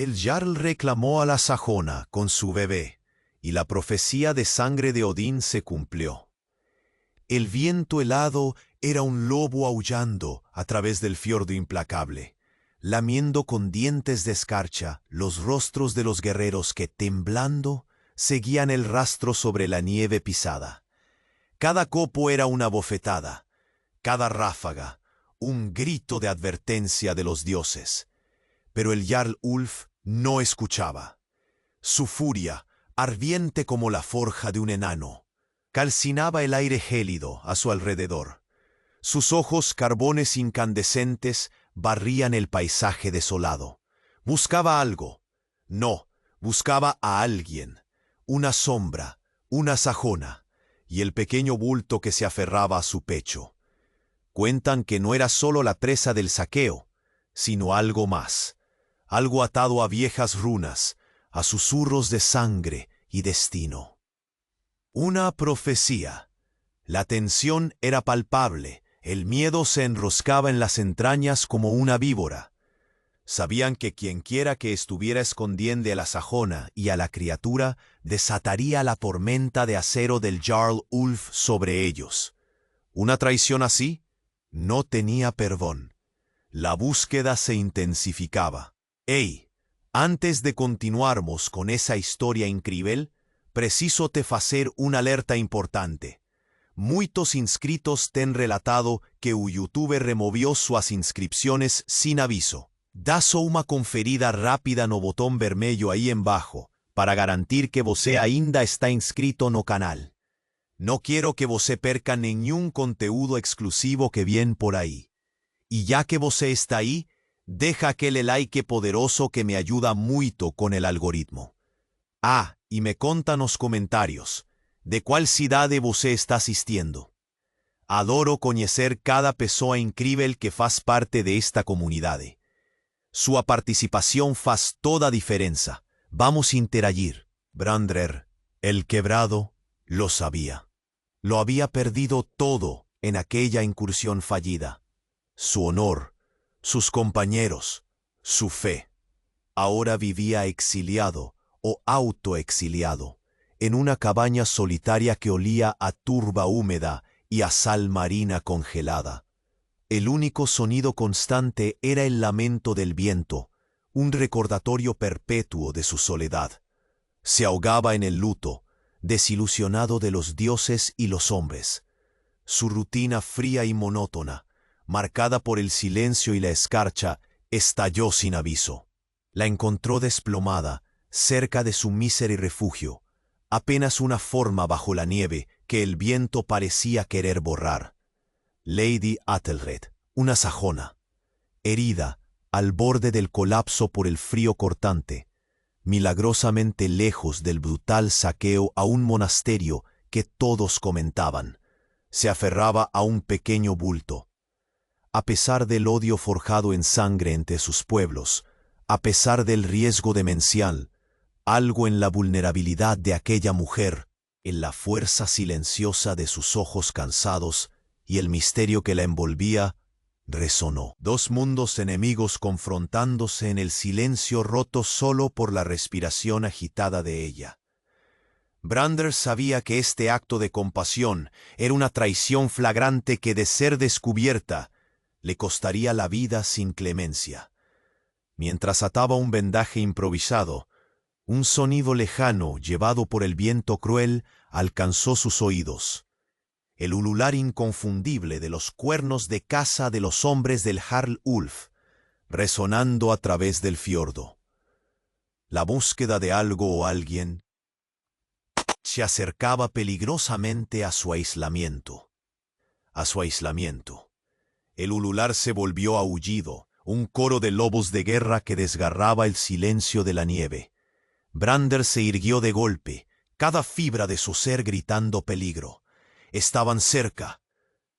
El Jarl reclamó a la sajona con su bebé, y la profecía de sangre de Odín se cumplió. El viento helado era un lobo aullando a través del fiordo implacable, lamiendo con dientes de escarcha los rostros de los guerreros que, temblando, seguían el rastro sobre la nieve pisada. Cada copo era una bofetada, cada ráfaga, un grito de advertencia de los dioses. Pero el Jarl Ulf no escuchaba. Su furia, ardiente como la forja de un enano, calcinaba el aire gélido a su alrededor. Sus ojos carbones incandescentes barrían el paisaje desolado. Buscaba algo. No, buscaba a alguien. Una sombra, una sajona, y el pequeño bulto que se aferraba a su pecho. Cuentan que no era solo la presa del saqueo, sino algo más. Algo atado a viejas runas, a susurros de sangre y destino. Una profecía. La tensión era palpable, el miedo se enroscaba en las entrañas como una víbora. Sabían que quienquiera que estuviera escondiendo a la sajona y a la criatura desataría la tormenta de acero del Jarl Ulf sobre ellos. Una traición así no tenía perdón. La búsqueda se intensificaba. ¡Ey! Antes de continuarmos con esa historia increíble, preciso te facer una alerta importante. Muitos inscritos ten relatado que o YouTube removió sus inscripciones sin aviso. Da só uma conferida rápida no botón vermelho aí embaixo, para garantir que você ainda está inscrito no canal. No quiero que você perca nenhum conteúdo exclusivo que viene por ahí. Y ya que você está ahí, deja aquele like poderoso que me ayuda muito con el algoritmo. Ah, y me conta nos comentarios, de cuál cidade você está asistiendo. Adoro conocer cada pessoa incrível que faz parte de esta comunidade. Sua participación faz toda a diferença. Vamos interagir. Brandrer, el quebrado, lo sabía. Lo había perdido todo en aquella incursión fallida. Su honor, sus compañeros, su fe. Ahora vivía exiliado o autoexiliado, en una cabaña solitaria que olía a turba húmeda y a sal marina congelada. El único sonido constante era el lamento del viento, un recordatorio perpetuo de su soledad. Se ahogaba en el luto, desilusionado de los dioses y los hombres. Su rutina fría y monótona, marcada por el silencio y la escarcha, estalló sin aviso. La encontró desplomada, cerca de su mísero refugio, apenas una forma bajo la nieve que el viento parecía querer borrar. Lady Athelred, una sajona, herida, al borde del colapso por el frío cortante, milagrosamente lejos del brutal saqueo a un monasterio que todos comentaban, se aferraba a un pequeño bulto. A pesar del odio forjado en sangre entre sus pueblos, a pesar del riesgo demencial, algo en la vulnerabilidad de aquella mujer, en la fuerza silenciosa de sus ojos cansados y el misterio que la envolvía, resonó. Dos mundos enemigos confrontándose en el silencio roto solo por la respiración agitada de ella. Brander sabía que este acto de compasión era una traición flagrante que, de ser descubierta, le costaría la vida sin clemencia. Mientras ataba un vendaje improvisado, un sonido lejano, llevado por el viento cruel, alcanzó sus oídos. El ulular inconfundible de los cuernos de caza de los hombres del Jarl Ulf, resonando a través del fiordo. La búsqueda de algo o alguien se acercaba peligrosamente a su aislamiento. A su aislamiento. El ulular se volvió aullido, un coro de lobos de guerra que desgarraba el silencio de la nieve. Brander se irguió de golpe, cada fibra de su ser gritando peligro. Estaban cerca,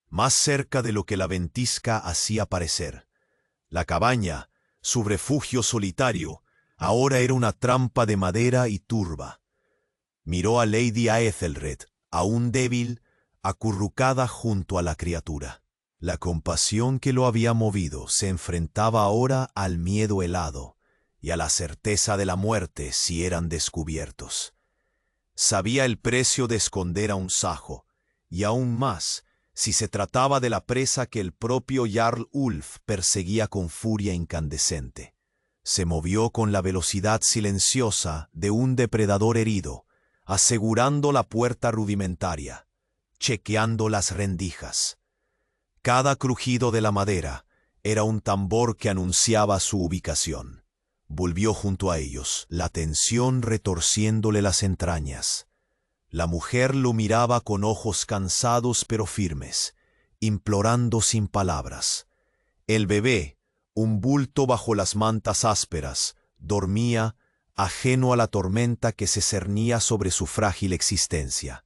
más cerca de lo que la ventisca hacía parecer. La cabaña, su refugio solitario, ahora era una trampa de madera y turba. Miró a Lady Aethelred, aún débil, acurrucada junto a la criatura. La compasión que lo había movido se enfrentaba ahora al miedo helado, y a la certeza de la muerte si eran descubiertos. Sabía el precio de esconder a un sajo, y aún más si se trataba de la presa que el propio Jarl Ulf perseguía con furia incandescente. Se movió con la velocidad silenciosa de un depredador herido, asegurando la puerta rudimentaria, chequeando las rendijas. Cada crujido de la madera era un tambor que anunciaba su ubicación. Volvió junto a ellos, la tensión retorciéndole las entrañas. La mujer lo miraba con ojos cansados pero firmes, implorando sin palabras. El bebé, un bulto bajo las mantas ásperas, dormía, ajeno a la tormenta que se cernía sobre su frágil existencia.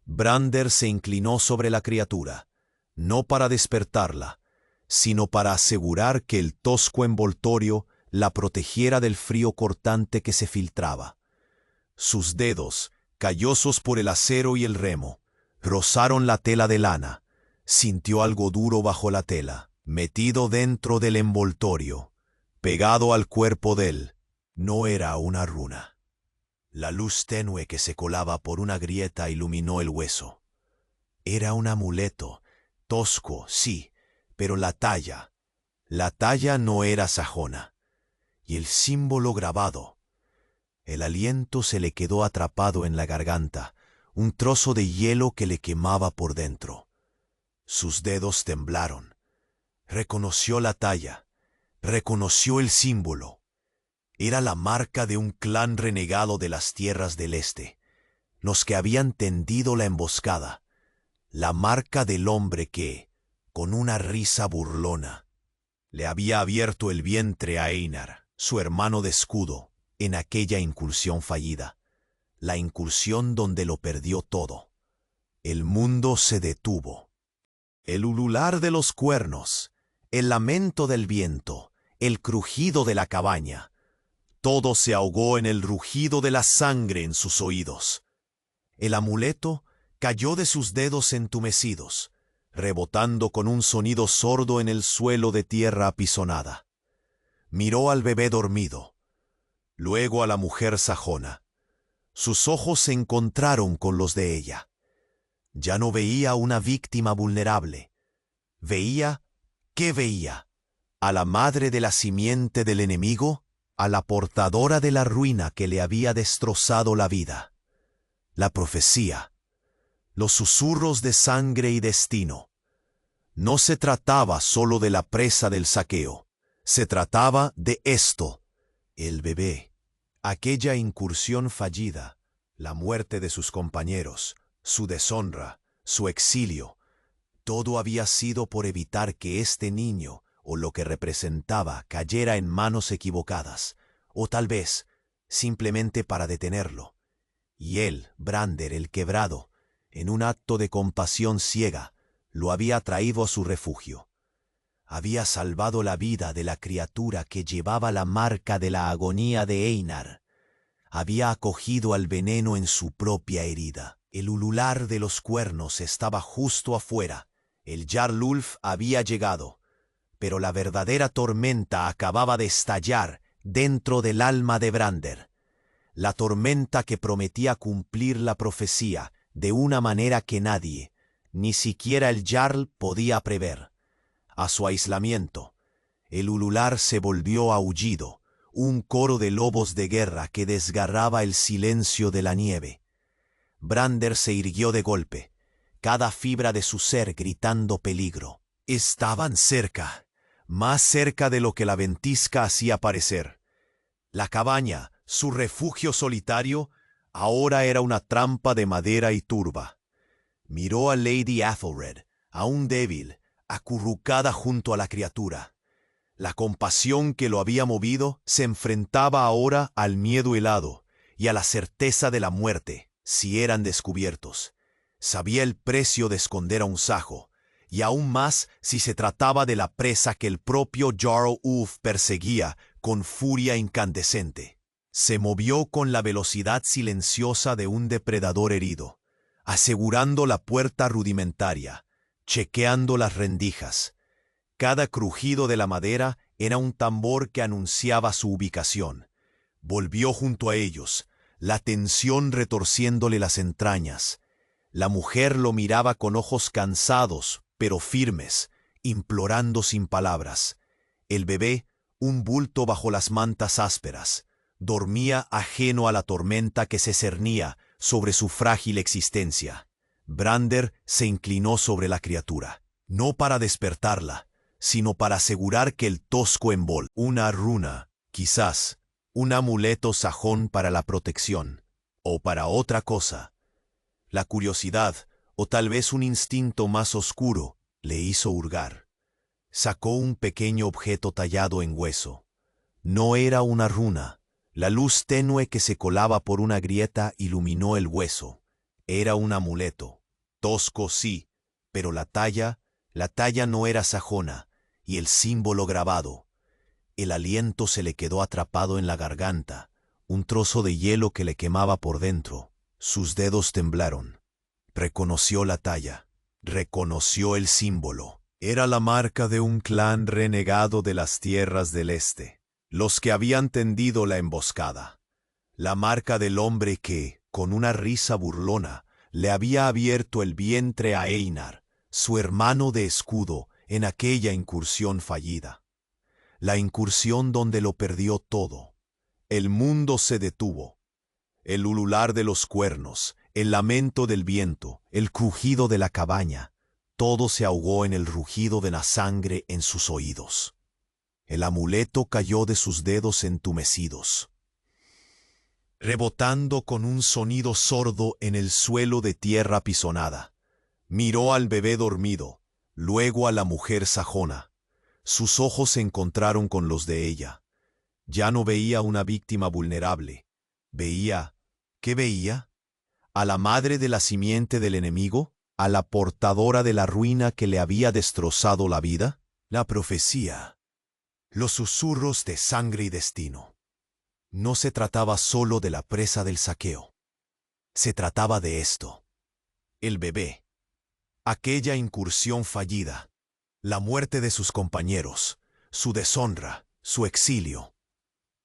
Brander se inclinó sobre la criatura, no para despertarla, sino para asegurar que el tosco envoltorio la protegiera del frío cortante que se filtraba. Sus dedos, callosos por el acero y el remo, rozaron la tela de lana. Sintió algo duro bajo la tela, metido dentro del envoltorio, pegado al cuerpo de él. No era una runa. La luz tenue que se colaba por una grieta iluminó el hueso. Era un amuleto, tosco, sí, pero la talla no era sajona. Y el símbolo grabado. El aliento se le quedó atrapado en la garganta, un trozo de hielo que le quemaba por dentro. Sus dedos temblaron. Reconoció la talla, reconoció el símbolo. Era la marca de un clan renegado de las tierras del este, los que habían tendido la emboscada, la marca del hombre que, con una risa burlona, le había abierto el vientre a Einar, su hermano de escudo, en aquella incursión fallida, la incursión donde lo perdió todo. El mundo se detuvo. El ulular de los cuernos, el lamento del viento, el crujido de la cabaña, todo se ahogó en el rugido de la sangre en sus oídos. El amuleto cayó de sus dedos entumecidos, rebotando con un sonido sordo en el suelo de tierra apisonada. Miró al bebé dormido, luego a la mujer sajona. Sus ojos se encontraron con los de ella. Ya no veía una víctima vulnerable. Veía, ¿qué veía? ¿A la madre de la simiente del enemigo? ¿A la portadora de la ruina que le había destrozado la vida? La profecía, los susurros de sangre y destino. No se trataba solo de la presa del saqueo, se trataba de esto, el bebé, aquella incursión fallida, la muerte de sus compañeros, su deshonra, su exilio. Todo había sido por evitar que este niño, o lo que representaba, cayera en manos equivocadas, o tal vez, simplemente para detenerlo. Y él, Brander el quebrado, en un acto de compasión ciega, lo había traído a su refugio. Había salvado la vida de la criatura que llevaba la marca de la agonía de Einar. Había acogido al veneno en su propia herida. El ulular de los cuernos estaba justo afuera. El Jarl Ulf había llegado, pero la verdadera tormenta acababa de estallar dentro del alma de Brander. La tormenta que prometía cumplir la profecía de una manera que nadie, ni siquiera el Jarl, podía prever. A su aislamiento, el ulular se volvió aullido, un coro de lobos de guerra que desgarraba el silencio de la nieve. Brander se irguió de golpe, cada fibra de su ser gritando peligro. Estaban cerca, más cerca de lo que la ventisca hacía parecer. La cabaña, su refugio solitario, ahora era una trampa de madera y turba. Miró a Lady Athelred, aún débil, acurrucada junto a la criatura. La compasión que lo había movido se enfrentaba ahora al miedo helado y a la certeza de la muerte, si eran descubiertos. Sabía el precio de esconder a un sajo, y aún más si se trataba de la presa que el propio Jarl Ulf perseguía con furia incandescente. Se movió con la velocidad silenciosa de un depredador herido, asegurando la puerta rudimentaria, chequeando las rendijas. Cada crujido de la madera Era un tambor que anunciaba su ubicación. Volvió junto a ellos, la tensión retorciéndole las entrañas. La mujer lo miraba con ojos cansados, pero firmes, implorando sin palabras. El bebé, un bulto bajo las mantas ásperas, dormía ajeno a la tormenta que se cernía sobre su frágil existencia. Brander se inclinó sobre la criatura, no para despertarla, sino para asegurar que el tosco embol, una runa, quizás, un amuleto sajón para la protección, o para otra cosa. La curiosidad, o tal vez un instinto más oscuro, le hizo hurgar. Sacó un pequeño objeto tallado en hueso. No era una runa. La luz tenue que se colaba por una grieta iluminó el hueso. Era un amuleto. Tosco sí, pero la talla no era sajona, y el símbolo grabado. El aliento se le quedó atrapado en la garganta, un trozo de hielo que le quemaba por dentro. Sus dedos temblaron. Reconoció la talla. Reconoció el símbolo. Era la marca de un clan renegado de las tierras del este, los que habían tendido la emboscada. La marca del hombre que, con una risa burlona, le había abierto el vientre a Einar, su hermano de escudo, en aquella incursión fallida. La incursión donde lo perdió todo. El mundo se detuvo. El ulular de los cuernos, el lamento del viento, el crujido de la cabaña, todo se ahogó en el rugido de la sangre en sus oídos. El amuleto cayó de sus dedos entumecidos, rebotando con un sonido sordo en el suelo de tierra pisonada. Miró al bebé dormido, luego a la mujer sajona. Sus ojos se encontraron con los de ella. Ya no veía una víctima vulnerable. Veía, ¿qué veía? ¿A la madre de la simiente del enemigo? ¿A la portadora de la ruina que le había destrozado la vida? La profecía. Los susurros de sangre y destino. No se trataba solo de la presa del saqueo. Se trataba de esto. El bebé. Aquella incursión fallida. La muerte de sus compañeros. Su deshonra. Su exilio.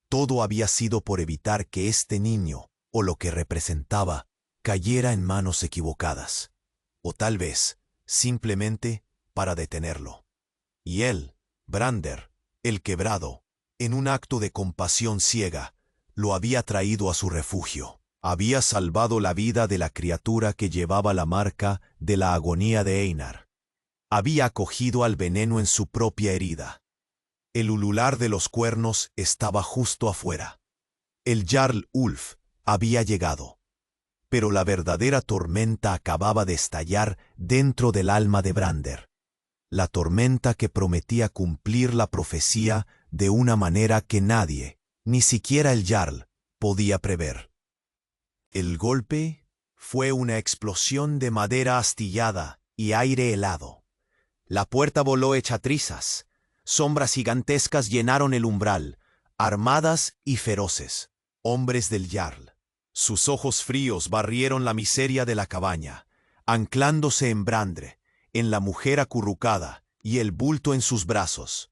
Todo había sido por evitar que este niño, o lo que representaba, cayera en manos equivocadas. O tal vez, simplemente, para detenerlo. Y él, Brander, el quebrado, en un acto de compasión ciega, lo había traído a su refugio. Había salvado la vida de la criatura que llevaba la marca de la agonía de Einar. Había acogido al veneno en su propia herida. El ulular de los cuernos estaba justo afuera. El Jarl Ulf había llegado. Pero la verdadera tormenta acababa de estallar dentro del alma de Brander. La tormenta que prometía cumplir la profecía de una manera que nadie, ni siquiera el Jarl, podía prever. El golpe fue una explosión de madera astillada y aire helado. La puerta voló hecha trizas. Sombras gigantescas llenaron el umbral, armadas y feroces, hombres del Jarl. Sus ojos fríos barrieron la miseria de la cabaña, anclándose en Brander, en la mujer acurrucada y el bulto en sus brazos.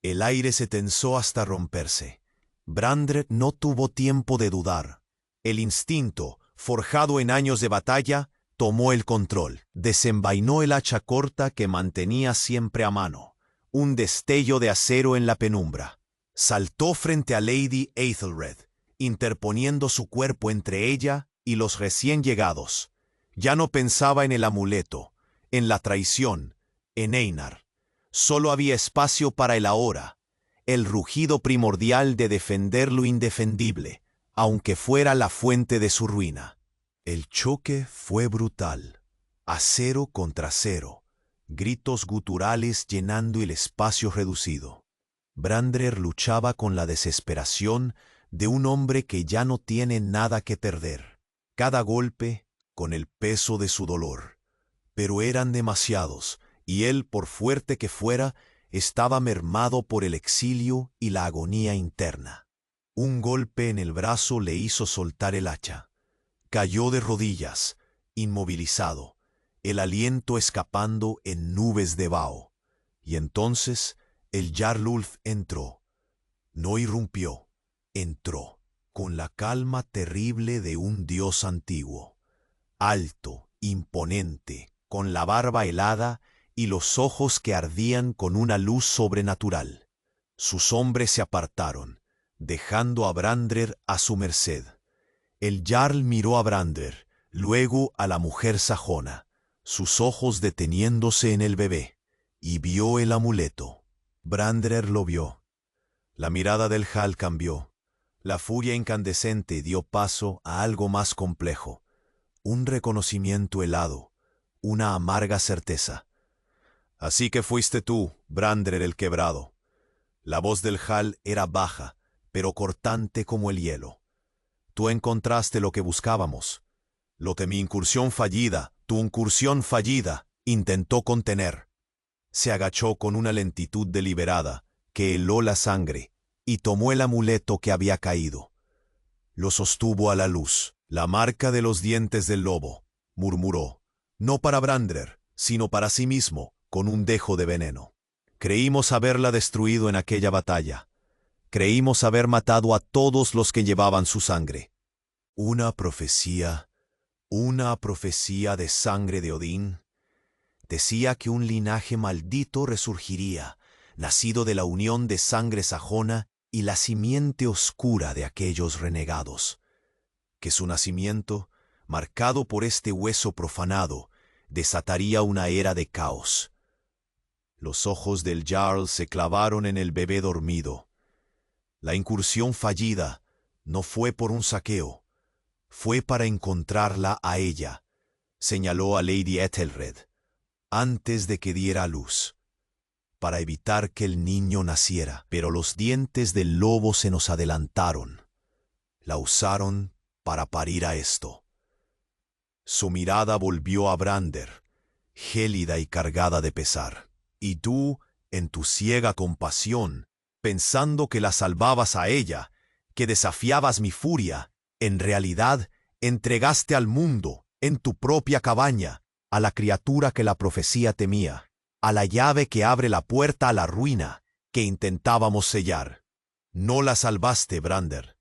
El aire se tensó hasta romperse. Brander no tuvo tiempo de dudar. El instinto, forjado en años de batalla, tomó el control. Desenvainó el hacha corta que mantenía siempre a mano, un destello de acero en la penumbra. Saltó frente a Lady Aethelred, interponiendo su cuerpo entre ella y los recién llegados. Ya no pensaba en el amuleto, en la traición, en Einar. Solo había espacio para el ahora, el rugido primordial de defender lo indefendible, aunque fuera la fuente de su ruina. El choque fue brutal, acero contra acero, gritos guturales llenando el espacio reducido. Brander luchaba con la desesperación de un hombre que ya no tiene nada que perder. Cada golpe con el peso de su dolor. Pero eran demasiados, y él, por fuerte que fuera, estaba mermado por el exilio y la agonía interna. Un golpe en el brazo le hizo soltar el hacha. Cayó de rodillas, inmovilizado, el aliento escapando en nubes de vaho. Y entonces El Jarl Ulf entró. No irrumpió, entró, con la calma terrible de un dios antiguo. Alto, imponente, con la barba helada y los ojos que ardían con una luz sobrenatural. Sus hombres se apartaron, dejando a Brandrer a su merced. El Jarl miró a Brandrer, luego a la mujer sajona, sus ojos deteniéndose en el bebé, y vio el amuleto. Brandrer lo vio. La mirada del Jarl cambió. La furia incandescente dio paso a algo más complejo. Un reconocimiento helado, una amarga certeza. Así que fuiste tú, Brandrer el Quebrado. La voz del Jarl era baja, pero cortante como el hielo. Tú encontraste lo que buscábamos, lo que mi incursión fallida, tu incursión fallida, intentó contener. Se agachó con una lentitud deliberada que heló la sangre y tomó el amuleto que había caído. Lo sostuvo a la luz. La marca de los dientes del lobo, murmuró, no para Brandrer, sino para sí mismo, con un dejo de veneno. Creímos haberla destruido en aquella batalla. Creímos haber matado a todos los que llevaban su sangre. Una profecía de sangre de Odín. Decía que un linaje maldito resurgiría, nacido de la unión de sangre sajona y la simiente oscura de aquellos renegados. Que su nacimiento, marcado por este hueso profanado, desataría una era de caos. Los ojos del Jarl se clavaron en el bebé dormido. La incursión fallida no fue por un saqueo, fue para encontrarla a ella, señaló a Lady Ethelred, antes de que diera a luz, para evitar que el niño naciera. Pero los dientes del lobo se nos adelantaron. La usaron para parir a esto. Su mirada volvió a Brandrer, gélida y cargada de pesar. Y tú, en tu ciega compasión, pensando que la salvabas a ella, que desafiabas mi furia, en realidad entregaste al mundo, en tu propia cabaña, a la criatura que la profecía temía, a la llave que abre la puerta a la ruina que intentábamos sellar. No la salvaste, Brandrer.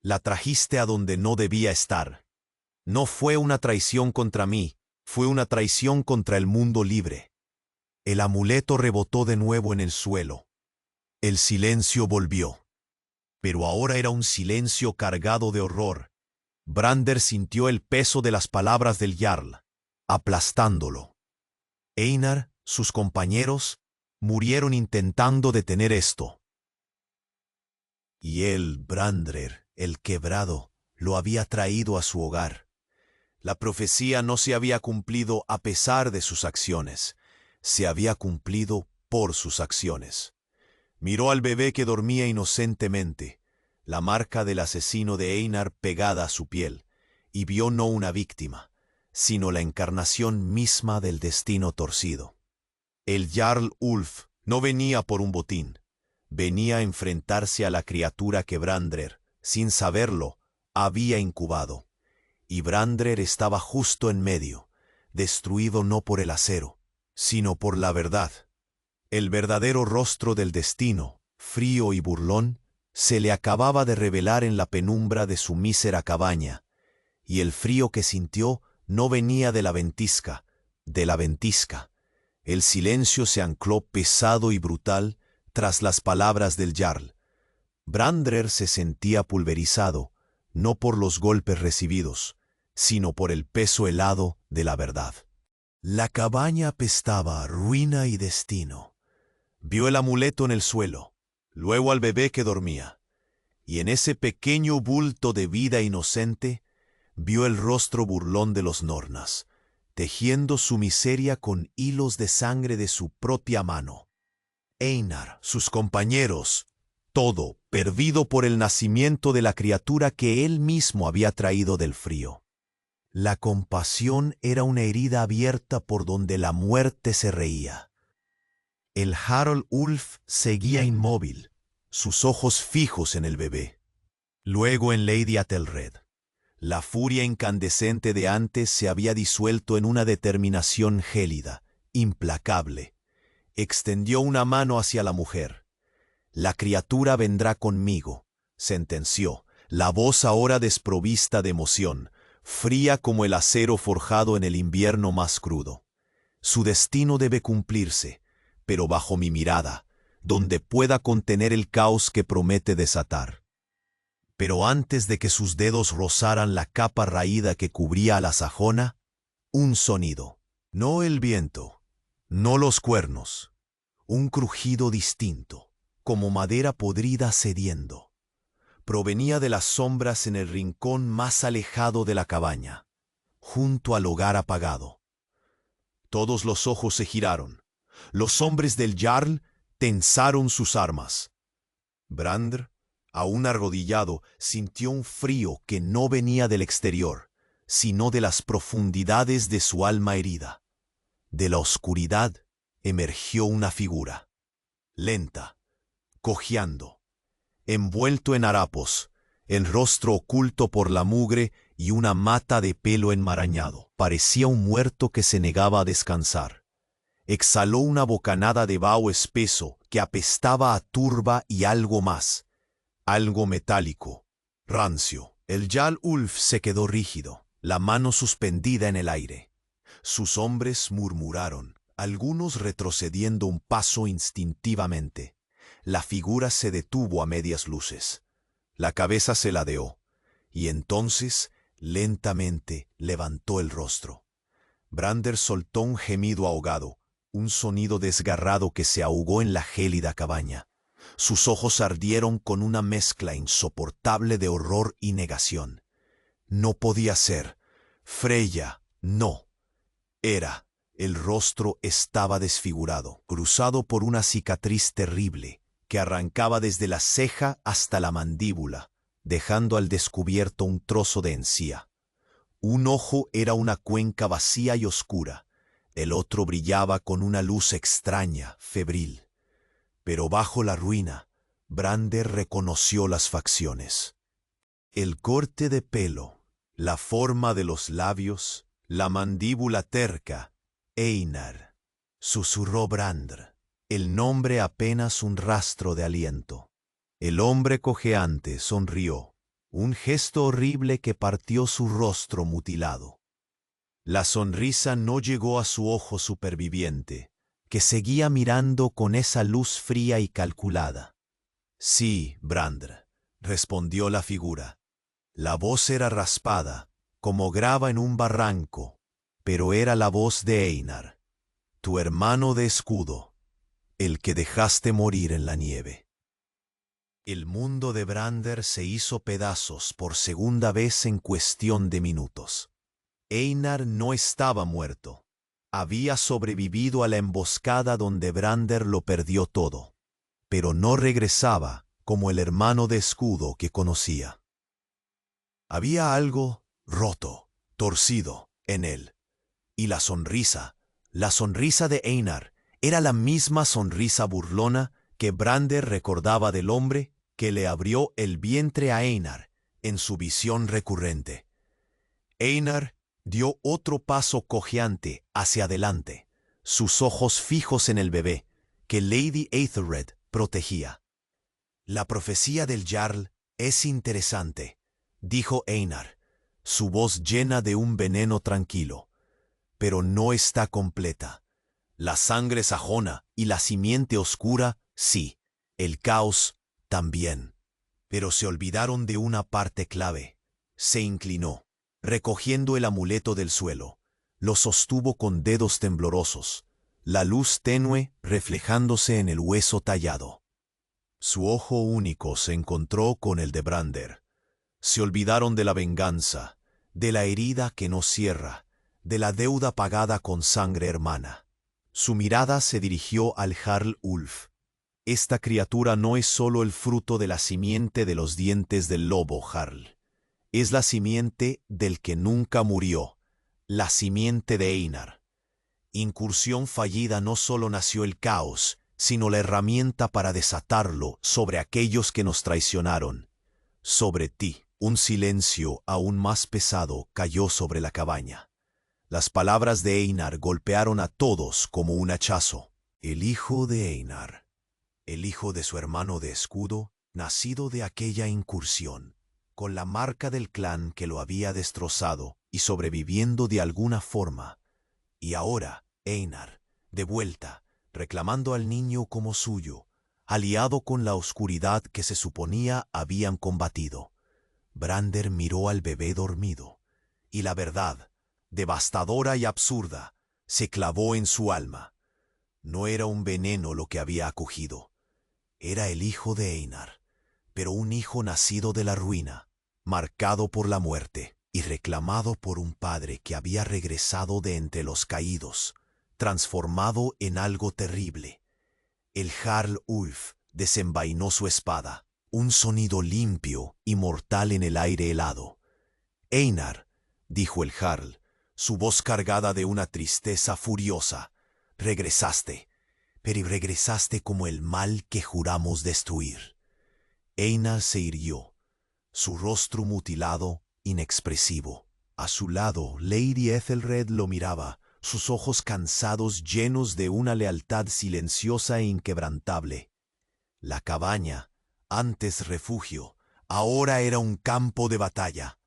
La trajiste a donde no debía estar. No fue una traición contra mí, fue una traición contra el mundo libre. El amuleto rebotó de nuevo en el suelo. El silencio volvió. Pero ahora era un silencio cargado de horror. Brandrer sintió el peso de las palabras del Jarl, aplastándolo. Einar, sus compañeros, murieron intentando detener esto. Y él, Brandrer, el Quebrado, lo había traído a su hogar. La profecía no se había cumplido a pesar de sus acciones, se había cumplido por sus acciones. Miró al bebé que dormía inocentemente, la marca del asesino de Einar pegada a su piel, y vio no una víctima, sino la encarnación misma del destino torcido. El Jarl Ulf no venía por un botín, venía a enfrentarse a la criatura que Brandrer, sin saberlo, había incubado. Y Brandrer estaba justo en medio, destruido no por el acero, sino por la verdad. El verdadero rostro del destino, frío y burlón, se le acababa de revelar en la penumbra de su mísera cabaña, y el frío que sintió no venía de la ventisca, de la ventisca. El silencio se ancló pesado y brutal tras las palabras del Jarl. Brandrer se sentía pulverizado, no por los golpes recibidos, sino por el peso helado de la verdad. La cabaña apestaba a ruina y destino. Vio el amuleto en el suelo, luego al bebé que dormía, y en ese pequeño bulto de vida inocente vio el rostro burlón de los Nornas, tejiendo su miseria con hilos de sangre de su propia mano. Einar, sus compañeros, todo perdido por el nacimiento de la criatura que él mismo había traído del frío. La compasión era una herida abierta por donde la muerte se reía. El Jarl Ulf seguía inmóvil, sus ojos fijos en el bebé. Luego en Lady Ethelred. La furia incandescente de antes se había disuelto en una determinación gélida, implacable. Extendió una mano hacia la mujer. La criatura vendrá conmigo, sentenció, la voz ahora desprovista de emoción, fría como el acero forjado en el invierno más crudo. Su destino debe cumplirse, pero bajo mi mirada, donde pueda contener el caos que promete desatar. Pero antes de que sus dedos rozaran la capa raída que cubría a la sajona, un sonido. No el viento, no los cuernos, un crujido distinto, como madera podrida cediendo. Provenía de las sombras en el rincón más alejado de la cabaña, junto al hogar apagado. Todos los ojos se giraron. Los hombres del Jarl tensaron sus armas. Brandr, aún arrodillado, sintió un frío que no venía del exterior, sino de las profundidades de su alma herida. De la oscuridad emergió una figura, lenta, cojeando, envuelto en harapos, el rostro oculto por la mugre y una mata de pelo enmarañado. Parecía un muerto que se negaba a descansar. Exhaló una bocanada de vaho espeso que apestaba a turba y algo más, algo metálico, rancio. El Jarl Ulf se quedó rígido, la mano suspendida en el aire. Sus hombres murmuraron, algunos retrocediendo un paso instintivamente. La figura se detuvo a medias luces. La cabeza se ladeó, y entonces, lentamente, levantó el rostro. Brandr soltó un gemido ahogado, un sonido desgarrado que se ahogó en la gélida cabaña. Sus ojos ardieron con una mezcla insoportable de horror y negación. No podía ser. Freya, no. Era. El rostro estaba desfigurado, cruzado por una cicatriz terrible, que arrancaba desde la ceja hasta la mandíbula, dejando al descubierto un trozo de encía. Un ojo era una cuenca vacía y oscura, el otro brillaba con una luz extraña, febril. Pero bajo la ruina, Brandr reconoció las facciones. El corte de pelo, la forma de los labios, la mandíbula terca. Einar, susurró Brandr, el nombre apenas un rastro de aliento. El hombre cojeante sonrió, un gesto horrible que partió su rostro mutilado. La sonrisa no llegó a su ojo superviviente, que seguía mirando con esa luz fría y calculada. Sí, Brandr, respondió la figura. La voz era raspada, como grava en un barranco, pero era la voz de Einar, tu hermano de escudo, el que dejaste morir en la nieve. El mundo de Brandr se hizo pedazos por segunda vez en cuestión de minutos. Einar no estaba muerto. Había sobrevivido a la emboscada donde Brandr lo perdió todo, pero no regresaba como el hermano de escudo que conocía. Había algo roto, torcido, en él. Y la sonrisa de Einar, era la misma sonrisa burlona que Brandr recordaba del hombre que le abrió el vientre a Einar en su visión recurrente. Einar dio otro paso cojeante hacia adelante, sus ojos fijos en el bebé que Lady Aethelred protegía. La profecía del Jarl es interesante, dijo Einar, su voz llena de un veneno tranquilo, pero no está completa. La sangre sajona y la simiente oscura, sí, el caos también. Pero se olvidaron de una parte clave. Se inclinó, recogiendo el amuleto del suelo. Lo sostuvo con dedos temblorosos, la luz tenue reflejándose en el hueso tallado. Su ojo único se encontró con el de Brandr. Se olvidaron de la venganza, de la herida que no cierra, de la deuda pagada con sangre hermana. Su mirada se dirigió al Jarl Ulf. Esta criatura no es solo el fruto de la simiente de los dientes del lobo, Jarl. Es la simiente del que nunca murió, la simiente de Einar. Incursión fallida no solo nació el caos, sino la herramienta para desatarlo sobre aquellos que nos traicionaron. Sobre ti, un silencio aún más pesado cayó sobre la cabaña. Las palabras de Einar golpearon a todos como un hachazo. El hijo de Einar, el hijo de su hermano de escudo, nacido de aquella incursión, con la marca del clan que lo había destrozado y sobreviviendo de alguna forma. Y ahora, Einar, de vuelta, reclamando al niño como suyo, aliado con la oscuridad que se suponía habían combatido. Brander miró al bebé dormido, y la verdad, devastadora y absurda, se clavó en su alma. No era un veneno lo que había acogido. Era el hijo de Einar, pero un hijo nacido de la ruina, marcado por la muerte y reclamado por un padre que había regresado de entre los caídos, transformado en algo terrible. El Jarl Ulf desenvainó su espada, un sonido limpio y mortal en el aire helado. «Einar», dijo el Jarl, su voz cargada de una tristeza furiosa, «regresaste, pero regresaste como el mal que juramos destruir». Einar se irguió, su rostro mutilado, inexpresivo. A su lado, Lady Ethelred lo miraba, sus ojos cansados llenos de una lealtad silenciosa e inquebrantable. La cabaña, antes refugio, ahora era un campo de batalla.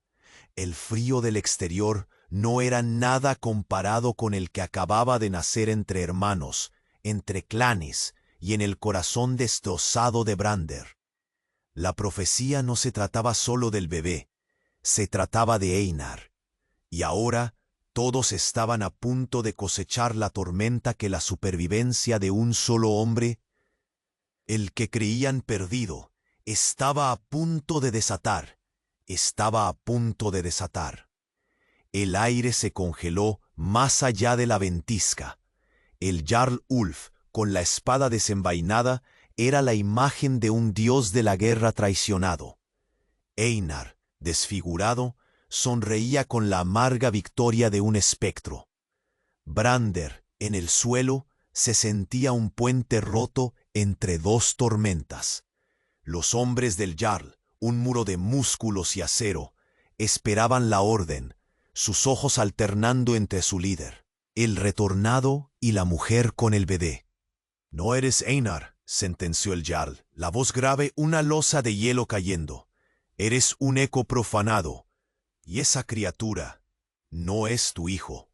El frío del exterior no era nada comparado con el que acababa de nacer entre hermanos, entre clanes y en el corazón destrozado de Brander. La profecía no se trataba solo del bebé, se trataba de Einar. Y ahora todos estaban a punto de cosechar la tormenta que la supervivencia de un solo hombre, el que creían perdido, estaba a punto de desatar. Estaba a punto de desatar. El aire se congeló más allá de la ventisca. El Jarl Ulf, con la espada desenvainada, era la imagen de un dios de la guerra traicionado. Einar, desfigurado, sonreía con la amarga victoria de un espectro. Brander, en el suelo, se sentía un puente roto entre dos tormentas. Los hombres del Jarl, un muro de músculos y acero, esperaban la orden, sus ojos alternando entre su líder, el retornado y la mujer con el bebé. «No eres Einar», sentenció el Jarl, la voz grave una losa de hielo cayendo. «Eres un eco profanado, y esa criatura no es tu hijo».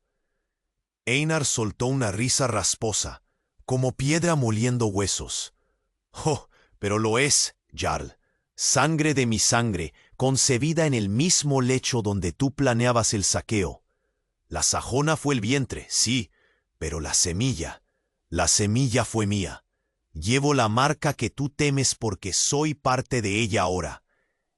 Einar soltó una risa rasposa, como piedra moliendo huesos. «Oh, pero lo es, Jarl. Sangre de mi sangre, concebida en el mismo lecho donde tú planeabas el saqueo. La sajona fue el vientre, sí, pero la semilla fue mía. Llevo la marca que tú temes porque soy parte de ella ahora.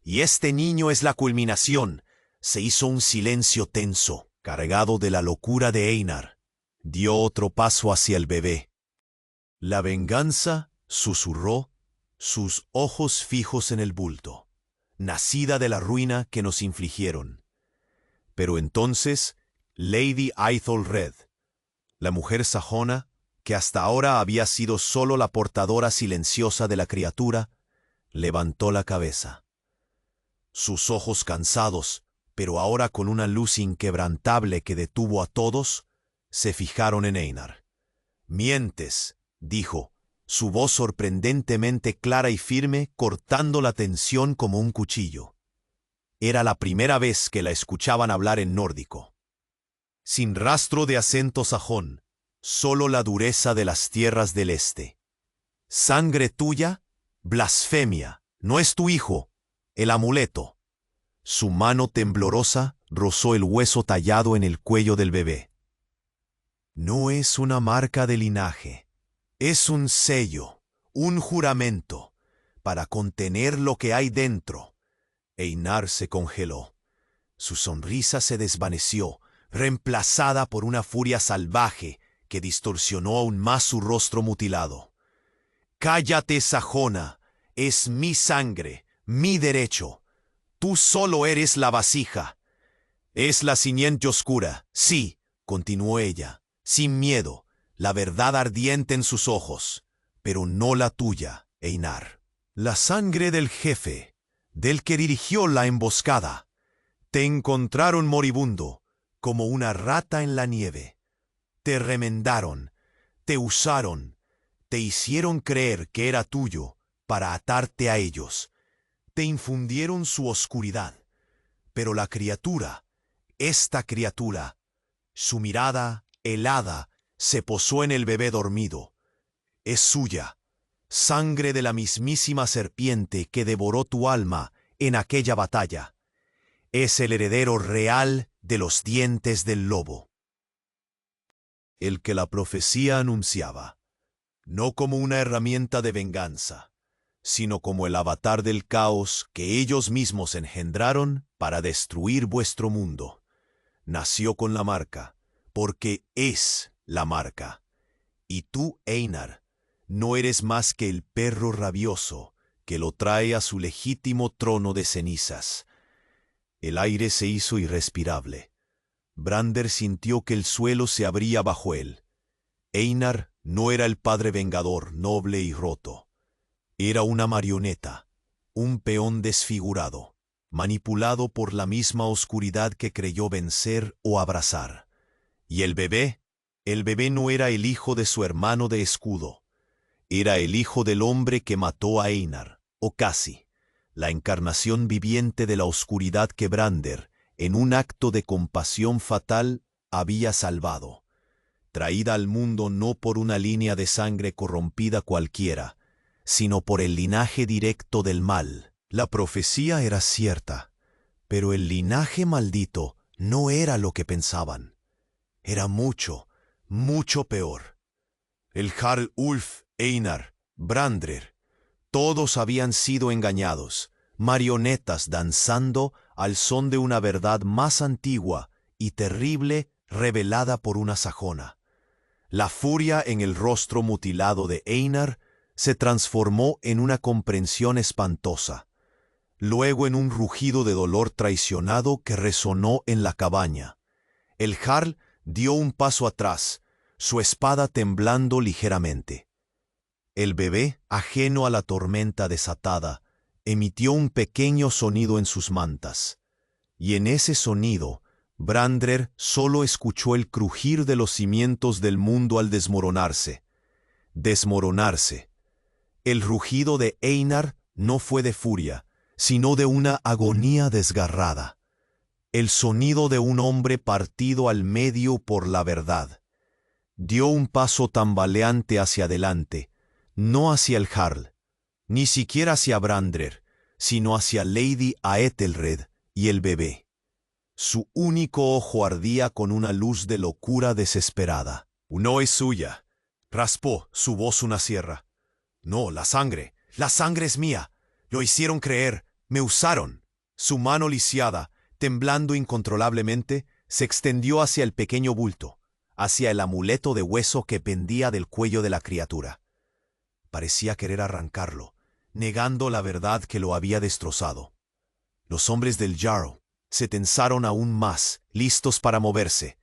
Y este niño es la culminación». Se hizo un silencio tenso, cargado de la locura de Einar. Dio otro paso hacia el bebé. «La venganza», susurró, sus ojos fijos en el bulto, nacida de la ruina que nos infligieron. Pero entonces, Lady Aethelred, la mujer sajona, que hasta ahora había sido solo la portadora silenciosa de la criatura, levantó la cabeza. Sus ojos cansados, pero ahora con una luz inquebrantable que detuvo a todos, se fijaron en Einar. «Mientes», dijo, su voz sorprendentemente clara y firme, cortando la tensión como un cuchillo. Era la primera vez que la escuchaban hablar en nórdico. Sin rastro de acento sajón, solo la dureza de las tierras del este. «¿Sangre tuya? Blasfemia. No es tu hijo. El amuleto». Su mano temblorosa rozó el hueso tallado en el cuello del bebé. «No es una marca de linaje. Es un sello, un juramento, para contener lo que hay dentro». Einar se congeló. Su sonrisa se desvaneció, reemplazada por una furia salvaje que distorsionó aún más su rostro mutilado. «Cállate, sajona. Es mi sangre, mi derecho. Tú solo eres la vasija». «Es la simiente oscura, sí», continuó ella, sin miedo, la verdad ardiente en sus ojos, «pero no la tuya, Einar. La sangre del jefe, del que dirigió la emboscada. Te encontraron moribundo, como una rata en la nieve. Te remendaron, te usaron, Te hicieron creer que era tuyo para atarte a ellos. Te infundieron su oscuridad. Pero la criatura, esta criatura, su mirada helada, se posó en el bebé dormido. Es suya, sangre de la mismísima serpiente que devoró tu alma en aquella batalla. Es el heredero real de los dientes del lobo. El que la profecía anunciaba, no como una herramienta de venganza, sino como el avatar del caos que ellos mismos engendraron para destruir vuestro mundo. Nació con la marca, porque es la marca. Y tú, Einar, no eres más que el perro rabioso que lo trae a su legítimo trono de cenizas. El aire se hizo irrespirable. Brander sintió que el suelo se abría bajo él. Einar no era el padre vengador, noble y roto. Era una marioneta, un peón desfigurado, manipulado por la misma oscuridad que creyó vencer o abrazar. ¿Y el bebé? El bebé no era el hijo de su hermano de escudo. Era el hijo del hombre que mató a Einar, o casi, la encarnación viviente de la oscuridad que Brander, en un acto de compasión fatal, había salvado. Traída al mundo no por una línea de sangre corrompida cualquiera, sino por el linaje directo del mal. La profecía era cierta, pero el linaje maldito no era lo que pensaban. Era mucho, mucho peor. El Jarl Ulf, Einar, Brandrer, todos habían sido engañados, marionetas danzando al son de una verdad más antigua y terrible revelada por una sajona. La furia en el rostro mutilado de Einar se transformó en una comprensión espantosa, luego en un rugido de dolor traicionado que resonó en la cabaña. El Jarl dio un paso atrás, su espada temblando ligeramente. El bebé, ajeno a la tormenta desatada, emitió un pequeño sonido en sus mantas, y en ese sonido, Brandrer solo escuchó el crujir de los cimientos del mundo al desmoronarse. Desmoronarse. El rugido de Einar no fue de furia, sino de una agonía desgarrada. El sonido de un hombre partido al medio por la verdad. Dio un paso tambaleante hacia adelante, no hacia el Jarl, ni siquiera hacia Brandrer, sino hacia Lady Aethelred y el bebé. Su único ojo ardía con una luz de locura desesperada. No es suya. Raspó su voz una sierra. No, la sangre es mía. Lo hicieron creer, me usaron. Su mano lisiada, temblando incontrolablemente, se extendió hacia el pequeño bulto, hacia el amuleto de hueso que pendía del cuello de la criatura. Parecía querer arrancarlo, negando la verdad que lo había destrozado. Los hombres del Jarl se tensaron aún más, listos para moverse.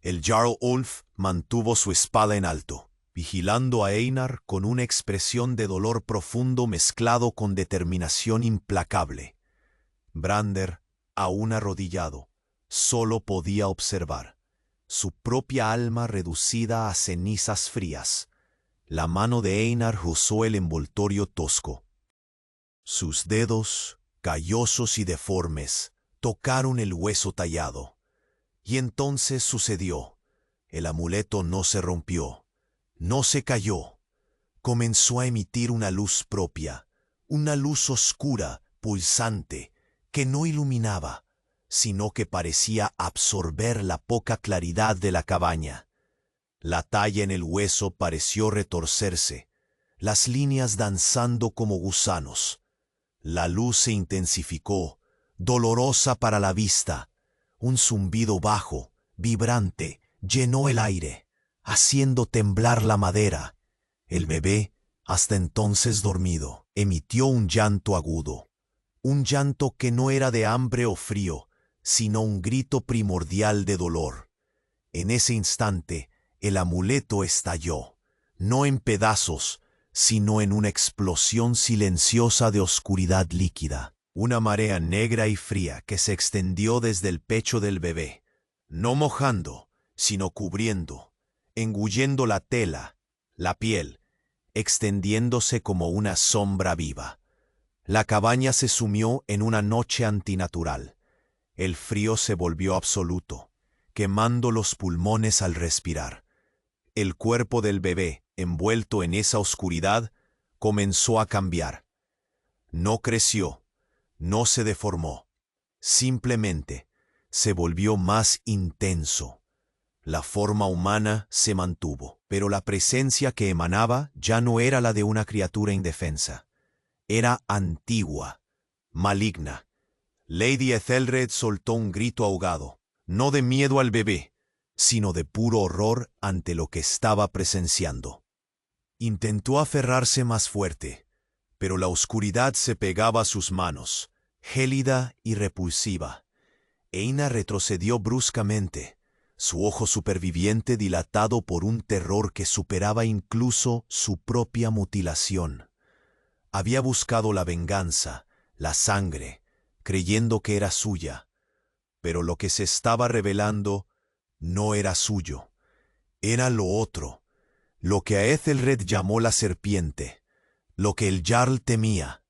El Jarl Ulf mantuvo su espada en alto, vigilando a Einar con una expresión de dolor profundo mezclado con determinación implacable. Brander, aún arrodillado, solo podía observar, su propia alma reducida a cenizas frías. La mano de Einar rozó el envoltorio tosco. Sus dedos, callosos y deformes, tocaron el hueso tallado. Y entonces sucedió. El amuleto no se rompió, no se cayó. Comenzó a emitir una luz propia, una luz oscura, pulsante, que no iluminaba, sino que parecía absorber la poca claridad de la cabaña. La talla en el hueso pareció retorcerse, las líneas danzando como gusanos. La luz se intensificó, dolorosa para la vista. Un zumbido bajo, vibrante, llenó el aire, haciendo temblar la madera. El bebé, hasta entonces dormido, emitió un llanto agudo. Un llanto que no era de hambre o frío, sino un grito primordial de dolor. En ese instante, el amuleto estalló, no en pedazos, sino en una explosión silenciosa de oscuridad líquida. Una marea negra y fría que se extendió desde el pecho del bebé, no mojando, sino cubriendo, engullendo la tela, la piel, extendiéndose como una sombra viva. La cabaña se sumió en una noche antinatural. El frío se volvió absoluto, quemando los pulmones al respirar. El cuerpo del bebé, envuelto en esa oscuridad, comenzó a cambiar. No creció, no se deformó. Simplemente se volvió más intenso. La forma humana se mantuvo, pero la presencia que emanaba ya no era la de una criatura indefensa. Era antigua, maligna. Lady Ethelred soltó un grito ahogado, no de miedo al bebé, sino de puro horror ante lo que estaba presenciando. Intentó aferrarse más fuerte, pero la oscuridad se pegaba a sus manos, gélida y repulsiva. Einar retrocedió bruscamente, su ojo superviviente dilatado por un terror que superaba incluso su propia mutilación. Había buscado la venganza, la sangre, creyendo que era suya, pero lo que se estaba revelando no era suyo, era lo otro, lo que a Ethelred llamó la serpiente, lo que el Jarl temía.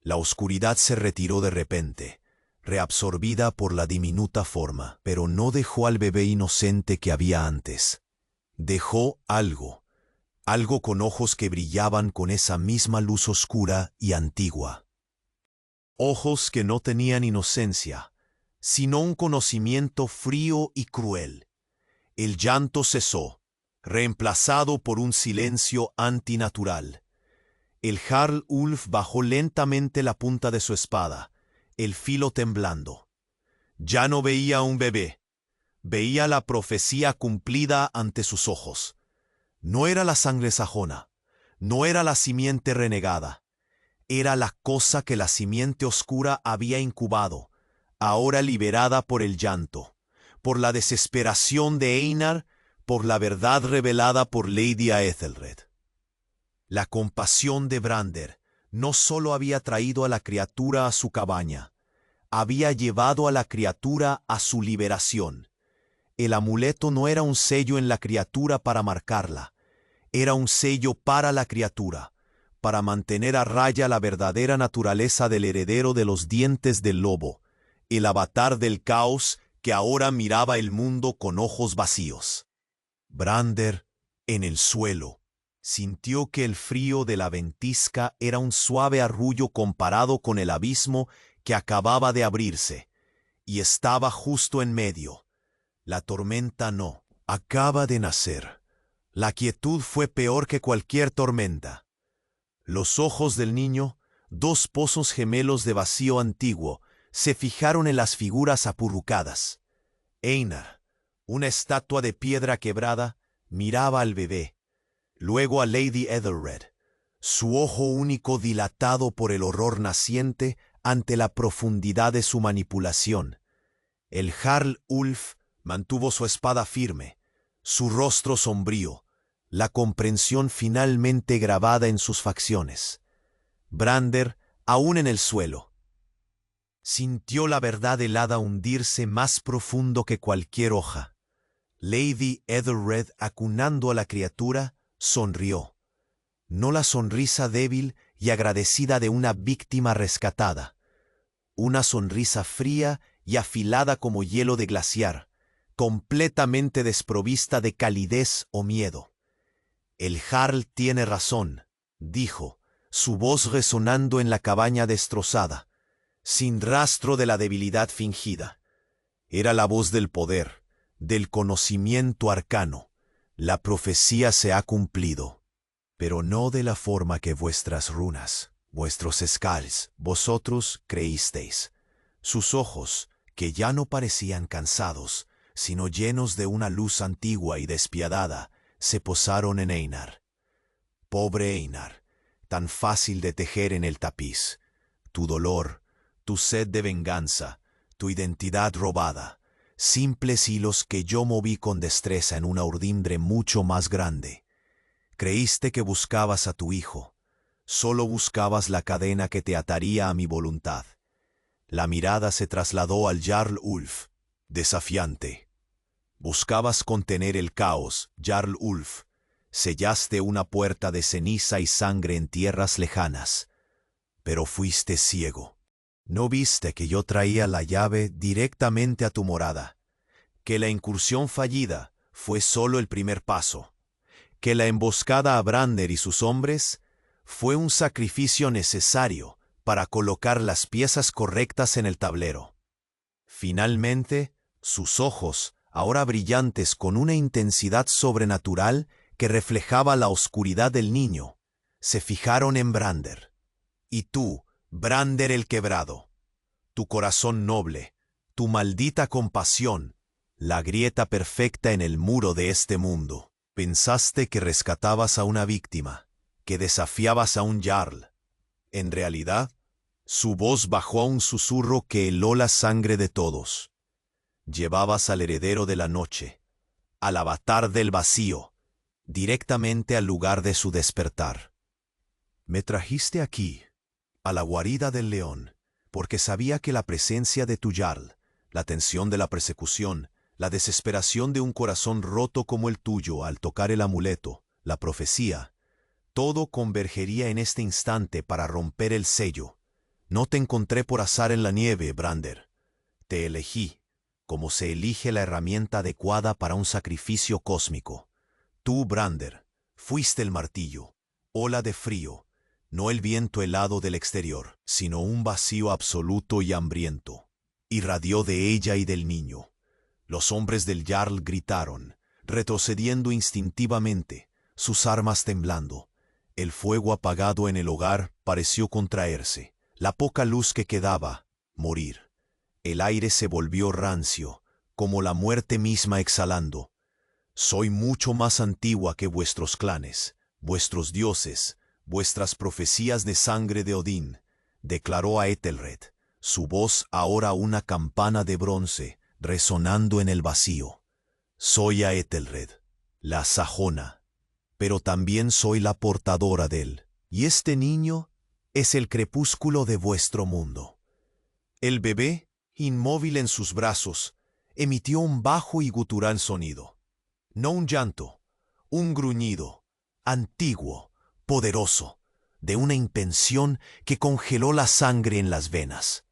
La oscuridad se retiró de repente, reabsorbida por la diminuta forma, pero no dejó al bebé inocente que había antes. Dejó algo con ojos que brillaban con esa misma luz oscura y antigua. Ojos que no tenían inocencia, sino un conocimiento frío y cruel. El llanto cesó, reemplazado por un silencio antinatural. El Jarl Ulf bajó lentamente la punta de su espada, el filo temblando. Ya no veía a un bebé, veía la profecía cumplida ante sus ojos. No era la sangre sajona, no era la simiente renegada, era la cosa que la simiente oscura había incubado, ahora liberada por el llanto, por la desesperación de Einar, por la verdad revelada por Lady Aethelred. La compasión de Brander no solo había traído a la criatura a su cabaña, había llevado a la criatura a su liberación. El amuleto no era un sello en la criatura para marcarla, era un sello para la criatura, para mantener a raya la verdadera naturaleza del heredero de los dientes del lobo, el avatar del caos que ahora miraba el mundo con ojos vacíos. Brander, en el suelo, sintió que el frío de la ventisca era un suave arrullo comparado con el abismo que acababa de abrirse, y estaba justo en medio. La tormenta no, acaba de nacer. La quietud fue peor que cualquier tormenta. Los ojos del niño, dos pozos gemelos de vacío antiguo, se fijaron en las figuras apurrucadas. Einar, una estatua de piedra quebrada, miraba al bebé, luego a Lady Ethelred, su ojo único dilatado por el horror naciente ante la profundidad de su manipulación. El Jarl Ulf mantuvo su espada firme, su rostro sombrío, la comprensión finalmente grabada en sus facciones. Brander, aún en el suelo, sintió la verdad helada hundirse más profundo que cualquier hoja. Lady Ethelred, acunando a la criatura, sonrió. No la sonrisa débil y agradecida de una víctima rescatada. Una sonrisa fría y afilada como hielo de glaciar, completamente desprovista de calidez o miedo. El Jarl tiene razón, dijo, su voz resonando en la cabaña destrozada, sin rastro de la debilidad fingida. Era la voz del poder, del conocimiento arcano. La profecía se ha cumplido, pero no de la forma que vuestras runas, vuestros skalds, vosotros creísteis. Sus ojos, que ya no parecían cansados, sino llenos de una luz antigua y despiadada, se posaron en Einar. Pobre Einar, tan fácil de tejer en el tapiz. Tu dolor, tu sed de venganza, tu identidad robada, simples hilos que yo moví con destreza en una urdimbre mucho más grande. Creíste que buscabas a tu hijo, solo buscabas la cadena que te ataría a mi voluntad. La mirada se trasladó al Jarl Ulf, desafiante. Buscabas contener el caos, Jarl Ulf, Sellaste una puerta de ceniza y sangre en tierras lejanas, pero fuiste ciego. No viste que yo traía la llave directamente a tu morada, que la incursión fallida fue solo el primer paso, que la emboscada a Brander y sus hombres fue un sacrificio necesario para colocar las piezas correctas en el tablero. Finalmente, sus ojos, ahora brillantes con una intensidad sobrenatural que reflejaba la oscuridad del niño, se fijaron en Brander. Y tú, Brander el quebrado, tu corazón noble, tu maldita compasión, la grieta perfecta en el muro de este mundo. Pensaste que rescatabas a una víctima, que desafiabas a un jarl. En realidad, su voz bajó a un susurro que heló la sangre de todos. Llevabas al heredero de la noche, al avatar del vacío, directamente al lugar de su despertar. Me trajiste aquí, a la guarida del león, porque sabía que la presencia de tu jarl, la tensión de la persecución, la desesperación de un corazón roto como el tuyo al tocar el amuleto, la profecía, todo convergería en este instante para romper el sello. No te encontré por azar en la nieve, Brander. Te elegí, como se elige la herramienta adecuada para un sacrificio cósmico. Tú, Brander, fuiste el martillo, ola de frío, no el viento helado del exterior, sino un vacío absoluto y hambriento. Irradió de ella y del niño. Los hombres del jarl gritaron, retrocediendo instintivamente, sus armas temblando. El fuego apagado en el hogar pareció contraerse. La poca luz que quedaba, morir. El aire se volvió rancio, como la muerte misma exhalando. Soy mucho más antigua que vuestros clanes, vuestros dioses, vuestras profecías de sangre de Odín, declaró a Ethelred, su voz ahora una campana de bronce, resonando en el vacío. Soy a Ethelred, la sajona, pero también soy la portadora de él. Y este niño es el crepúsculo de vuestro mundo. El bebé, inmóvil en sus brazos, emitió un bajo y gutural sonido. No un llanto, un gruñido, antiguo, poderoso, de una intención que congeló la sangre en las venas.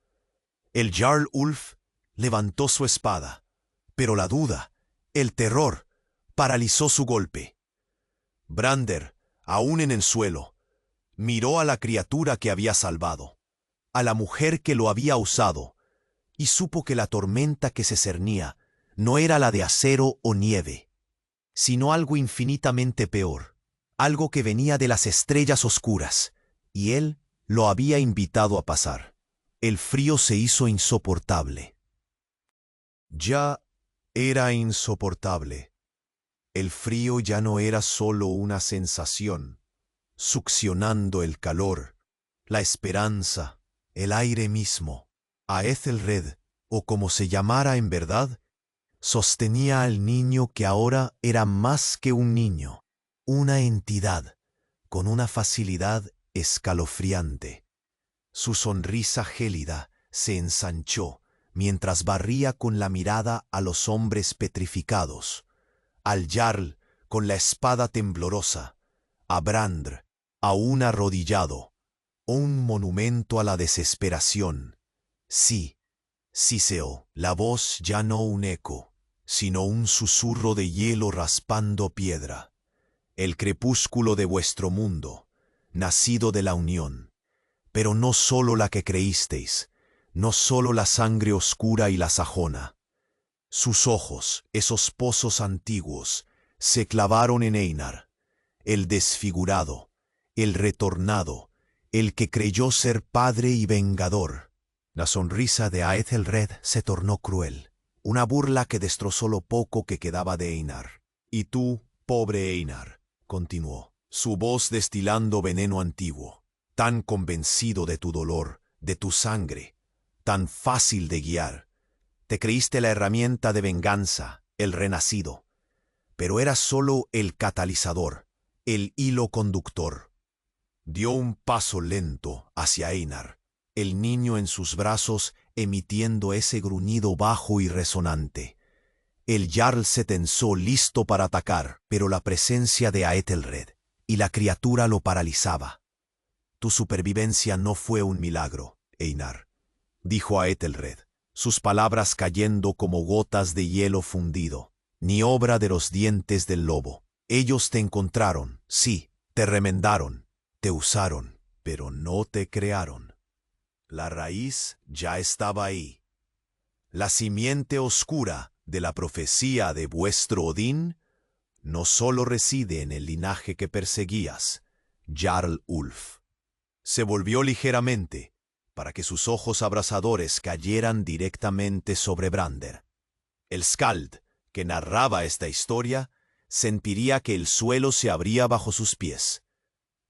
El jarl Ulf levantó su espada, pero la duda, el terror, paralizó su golpe. Brander, aún en el suelo, miró a la criatura que había salvado, a la mujer que lo había usado, y supo que la tormenta que se cernía no era la de acero o nieve, sino algo infinitamente peor, algo que venía de las estrellas oscuras, y él lo había invitado a pasar. El frío se hizo insoportable. Ya era insoportable. El frío ya no era solo una sensación, succionando el calor, la esperanza, el aire mismo. A Ethelred, o como se llamara en verdad, sostenía al niño que ahora era más que un niño, una entidad, con una facilidad escalofriante. Su sonrisa gélida se ensanchó mientras barría con la mirada a los hombres petrificados, al jarl con la espada temblorosa, a Brandr aún arrodillado, un monumento a la desesperación. Sí, siseó, la voz ya no un eco, sino un susurro de hielo raspando piedra. El crepúsculo de vuestro mundo, nacido de la unión, pero no solo la que creísteis, no solo la sangre oscura y la sajona. Sus ojos, esos pozos antiguos, se clavaron en Einar, el desfigurado, el retornado, el que creyó ser padre y vengador. La sonrisa de Aethelred se tornó cruel, una burla que destrozó lo poco que quedaba de Einar. Y tú, pobre Einar, continuó, su voz destilando veneno antiguo, tan convencido de tu dolor, de tu sangre, tan fácil de guiar. Te creíste la herramienta de venganza, el renacido, pero eras solo el catalizador, el hilo conductor. Dio un paso lento hacia Einar, el niño en sus brazos emitiendo ese gruñido bajo y resonante. El Jarl se tensó listo para atacar, pero la presencia de Aethelred y la criatura lo paralizaba. Tu supervivencia no fue un milagro, Einar, dijo Aethelred, sus palabras cayendo como gotas de hielo fundido, ni obra de los dientes del lobo. Ellos te encontraron, sí, te remendaron, te usaron, pero no te crearon. La raíz ya estaba ahí. La simiente oscura de la profecía de vuestro Odín no solo reside en el linaje que perseguías, Jarl Ulf. Se volvió ligeramente, para que sus ojos abrasadores cayeran directamente sobre Brander. El Skald, que narraba esta historia, sentiría que el suelo se abría bajo sus pies.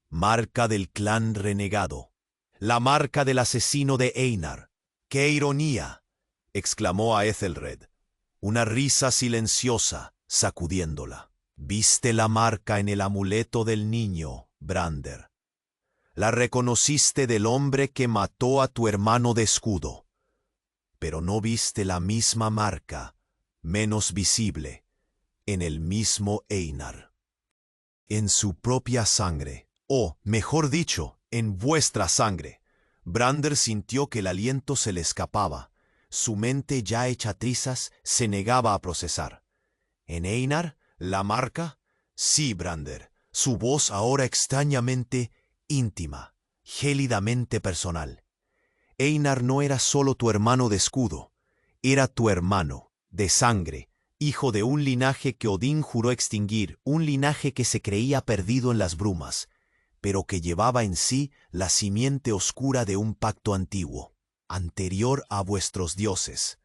Marca del clan renegado. La marca del asesino de Einar. ¡Qué ironía!, exclamó Aethelred, una risa silenciosa sacudiéndola. Viste la marca en el amuleto del niño, Brander. La reconociste del hombre que mató a tu hermano de escudo. Pero no viste la misma marca, menos visible, en el mismo Einar. En su propia sangre, o, mejor dicho, en vuestra sangre. Brander sintió que el aliento se le escapaba. Su mente ya hecha trizas se negaba a procesar. ¿En Einar, la marca? Sí, Brander. Su voz ahora extrañamente íntima, gélidamente personal. Einar no era solo tu hermano de escudo, era tu hermano, de sangre, hijo de un linaje que Odín juró extinguir, un linaje que se creía perdido en las brumas, pero que llevaba en sí la simiente oscura de un pacto antiguo, anterior a vuestros dioses,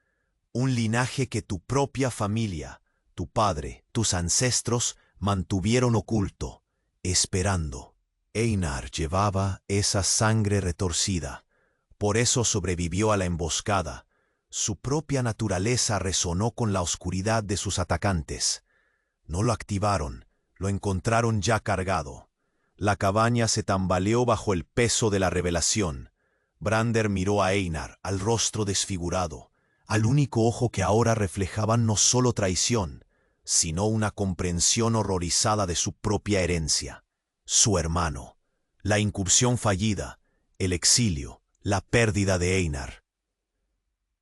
un linaje que tu propia familia, tu padre, tus ancestros mantuvieron oculto, esperando. Einar llevaba esa sangre retorcida, por eso sobrevivió a la emboscada. Su propia naturaleza resonó con la oscuridad de sus atacantes. No lo activaron, lo encontraron ya cargado. La cabaña se tambaleó bajo el peso de la revelación. Brander miró a Einar, al rostro desfigurado, al único ojo que ahora reflejaba no solo traición, sino una comprensión horrorizada de su propia herencia. Su hermano, la incursión fallida, el exilio, la pérdida de Einar.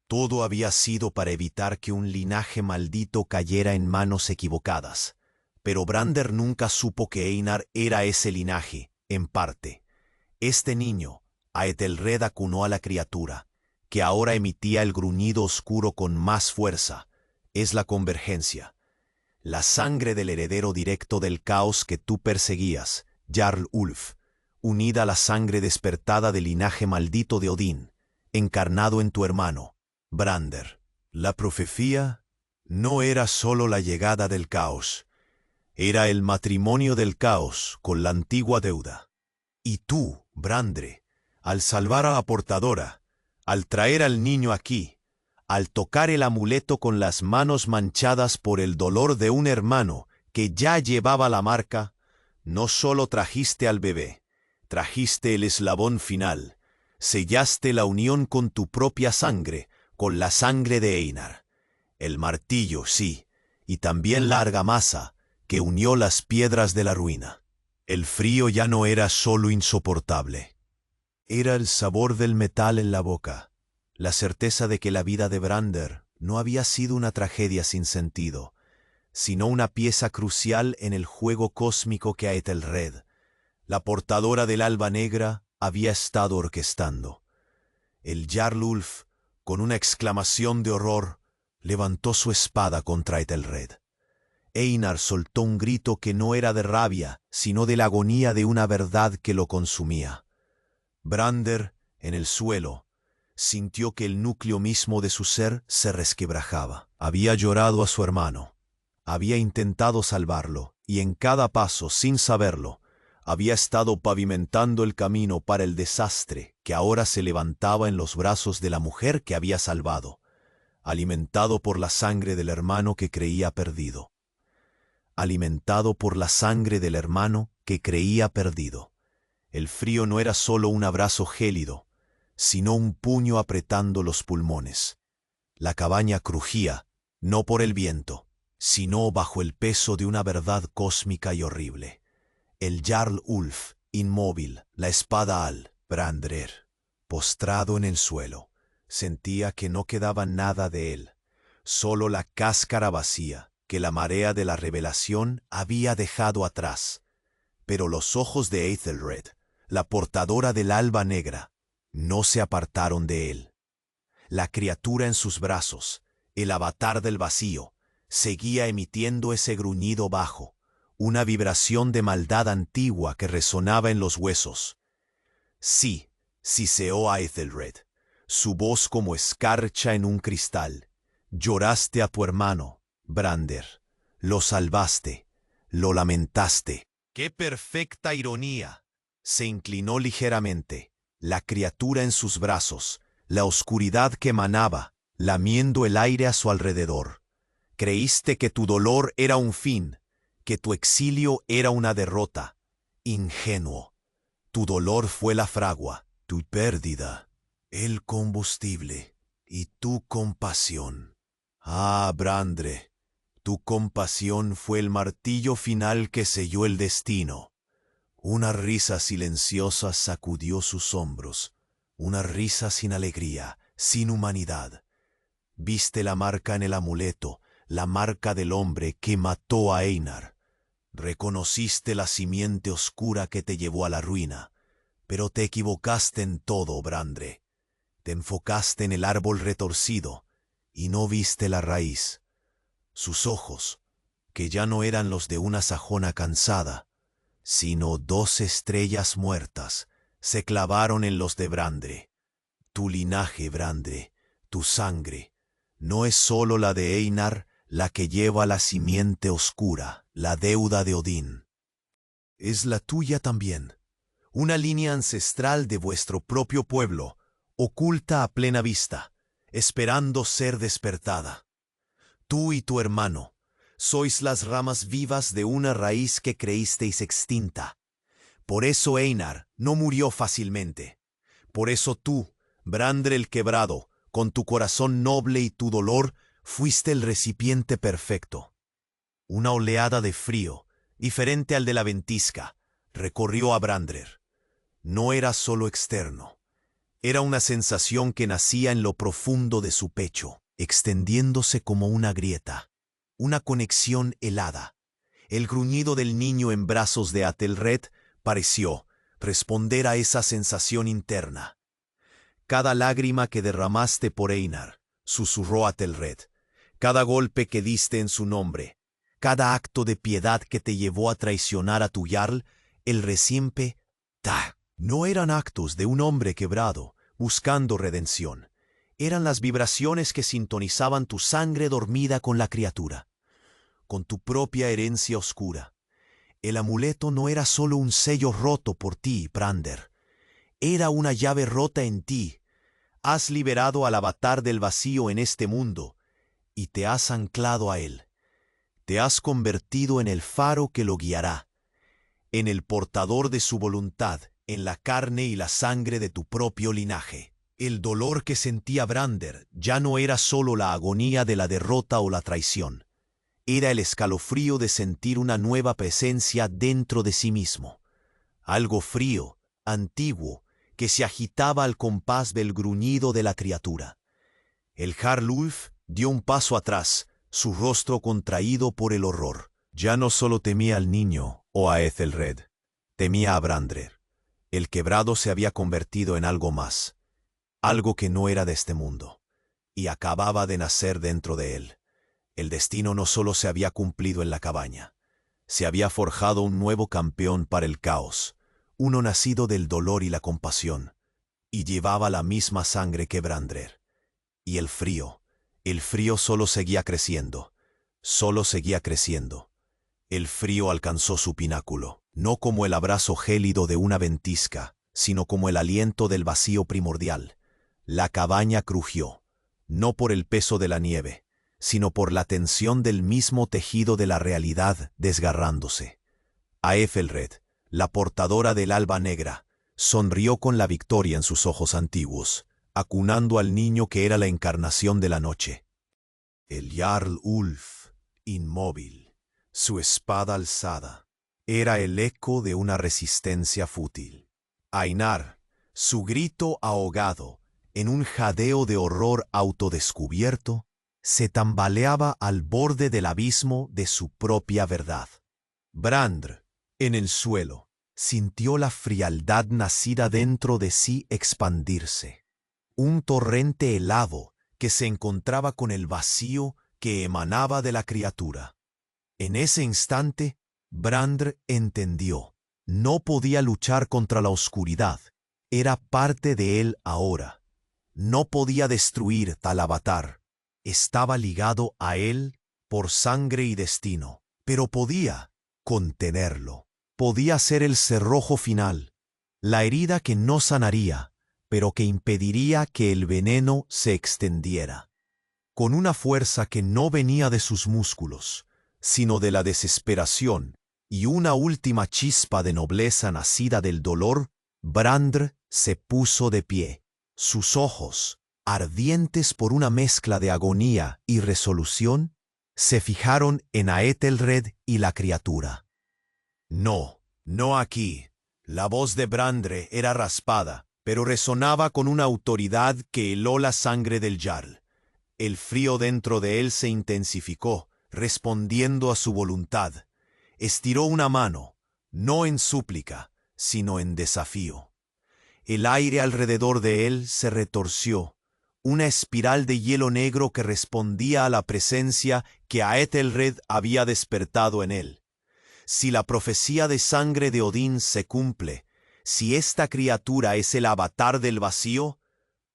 Todo había sido para evitar que un linaje maldito cayera en manos equivocadas. Pero Brander nunca supo que Einar era ese linaje, en parte. Este niño, Aethelred acunó a la criatura, que ahora emitía el gruñido oscuro con más fuerza. Es la convergencia. La sangre del heredero directo del caos que tú perseguías, Jarl Ulf, unida a la sangre despertada del linaje maldito de Odín, encarnado en tu hermano, Brander. La profecía no era solo la llegada del caos, era el matrimonio del caos con la antigua deuda. Y tú, Brandre, al salvar a la portadora, al traer al niño aquí, al tocar el amuleto con las manos manchadas por el dolor de un hermano que ya llevaba la marca, no solo trajiste al bebé, trajiste el eslabón final, sellaste la unión con tu propia sangre, con la sangre de Einar. El martillo, sí, y también la argamasa, que unió las piedras de la ruina. El frío ya no era solo insoportable. Era el sabor del metal en la boca, la certeza de que la vida de Brander no había sido una tragedia sin sentido, sino una pieza crucial en el juego cósmico que Aethelred, la portadora del alba negra, había estado orquestando. El Jarl Ulf, con una exclamación de horror, levantó su espada contra Aethelred. Einar soltó un grito que no era de rabia, sino de la agonía de una verdad que lo consumía. Brander, en el suelo, sintió que el núcleo mismo de su ser se resquebrajaba. Había llorado a su hermano, había intentado salvarlo, y en cada paso, sin saberlo, había estado pavimentando el camino para el desastre que ahora se levantaba en los brazos de la mujer que había salvado, alimentado por la sangre del hermano que creía perdido. Alimentado por la sangre del hermano que creía perdido. El frío no era solo un abrazo gélido, sino un puño apretando los pulmones. La cabaña crujía, no por el viento, sino bajo el peso de una verdad cósmica y horrible. El Jarl Ulf, inmóvil, la espada al Brandrer, postrado en el suelo, sentía que no quedaba nada de él, solo la cáscara vacía que la marea de la revelación había dejado atrás. Pero los ojos de Aethelred, la portadora del alba negra, no se apartaron de él. La criatura en sus brazos, el avatar del vacío, seguía emitiendo ese gruñido bajo, una vibración de maldad antigua que resonaba en los huesos. Sí, siseó Aethelred, su voz como escarcha en un cristal. Lloraste a tu hermano, Brander. Lo salvaste, lo lamentaste. ¡Qué perfecta ironía! Se inclinó ligeramente, la criatura en sus brazos, la oscuridad que emanaba, lamiendo el aire a su alrededor. Creíste que tu dolor era un fin, que tu exilio era una derrota. Ingenuo. Tu dolor fue la fragua, tu pérdida, el combustible, y tu compasión. Ah, Brandre, tu compasión fue el martillo final que selló el destino. Una risa silenciosa sacudió sus hombros, una risa sin alegría, sin humanidad. Viste la marca en el amuleto, la marca del hombre que mató a Einar. Reconociste la simiente oscura que te llevó a la ruina, pero te equivocaste en todo, Brandre. Te enfocaste en el árbol retorcido y no viste la raíz. Sus ojos, que ya no eran los de una sajona cansada, sino 2 estrellas muertas, se clavaron en los de Brandre. Tu linaje, Brandre, tu sangre, no es sólo la de Einar la que lleva la simiente oscura, la deuda de Odín. Es la tuya también, una línea ancestral de vuestro propio pueblo, oculta a plena vista, esperando ser despertada. Tú y tu hermano sois las ramas vivas de una raíz que creísteis extinta. Por eso Einar no murió fácilmente. Por eso tú, Brandre el quebrado, con tu corazón noble y tu dolor, fuiste el recipiente perfecto. Una oleada de frío, diferente al de la ventisca, recorrió a Brandrer. No era solo externo. Era una sensación que nacía en lo profundo de su pecho, extendiéndose como una grieta. Una conexión helada. El gruñido del niño en brazos de Aethelred pareció responder a esa sensación interna. Cada lágrima que derramaste por Einar, susurró Aethelred, cada golpe que diste en su nombre, cada acto de piedad que te llevó a traicionar a tu Jarl, el reciente no eran actos de un hombre quebrado, buscando redención. Eran las vibraciones que sintonizaban tu sangre dormida con la criatura, con tu propia herencia oscura. El amuleto no era solo un sello roto por ti, Brander. Era una llave rota en ti. Has liberado al avatar del vacío en este mundo y te has anclado a él. Te has convertido en el faro que lo guiará, en el portador de su voluntad, en la carne y la sangre de tu propio linaje. El dolor que sentía Brander ya no era solo la agonía de la derrota o la traición. Era el escalofrío de sentir una nueva presencia dentro de sí mismo. Algo frío, antiguo, que se agitaba al compás del gruñido de la criatura. El Jarl Ulf dio un paso atrás, su rostro contraído por el horror. Ya no solo temía al niño o a Aethelred, temía a Brandrer. El quebrado se había convertido en algo más, algo que no era de este mundo, y acababa de nacer dentro de él. El destino no solo se había cumplido en la cabaña, se había forjado un nuevo campeón para el caos, uno nacido del dolor y la compasión, y llevaba la misma sangre que Brandrer. Y el frío solo seguía creciendo, solo seguía creciendo. El frío alcanzó su pináculo, no como el abrazo gélido de una ventisca, sino como el aliento del vacío primordial. La cabaña crujió, no por el peso de la nieve, sino por la tensión del mismo tejido de la realidad desgarrándose. Aethelred, la portadora del alba negra, sonrió con la victoria en sus ojos antiguos, acunando al niño que era la encarnación de la noche. El Jarl Ulf, inmóvil, su espada alzada, era el eco de una resistencia fútil. Einar, su grito ahogado, en un jadeo de horror autodescubierto, se tambaleaba al borde del abismo de su propia verdad. Brandr, en el suelo, sintió la frialdad nacida dentro de sí expandirse. Un torrente helado que se encontraba con el vacío que emanaba de la criatura. En ese instante, Brandr entendió. No podía luchar contra la oscuridad. Era parte de él ahora. No podía destruir tal avatar. Estaba ligado a él por sangre y destino, pero podía contenerlo. Podía ser el cerrojo final, la herida que no sanaría, pero que impediría que el veneno se extendiera. Con una fuerza que no venía de sus músculos, sino de la desesperación y una última chispa de nobleza nacida del dolor, Brandr se puso de pie. Sus ojos, ardientes por una mezcla de agonía y resolución, se fijaron en Aethelred y la criatura. No, no aquí. La voz de Brandr era raspada, pero resonaba con una autoridad que heló la sangre del Jarl. El frío dentro de él se intensificó, respondiendo a su voluntad. Estiró una mano, no en súplica, sino en desafío. El aire alrededor de él se retorció, una espiral de hielo negro que respondía a la presencia que Aethelred había despertado en él. Si la profecía de sangre de Odín se cumple, si esta criatura es el avatar del vacío,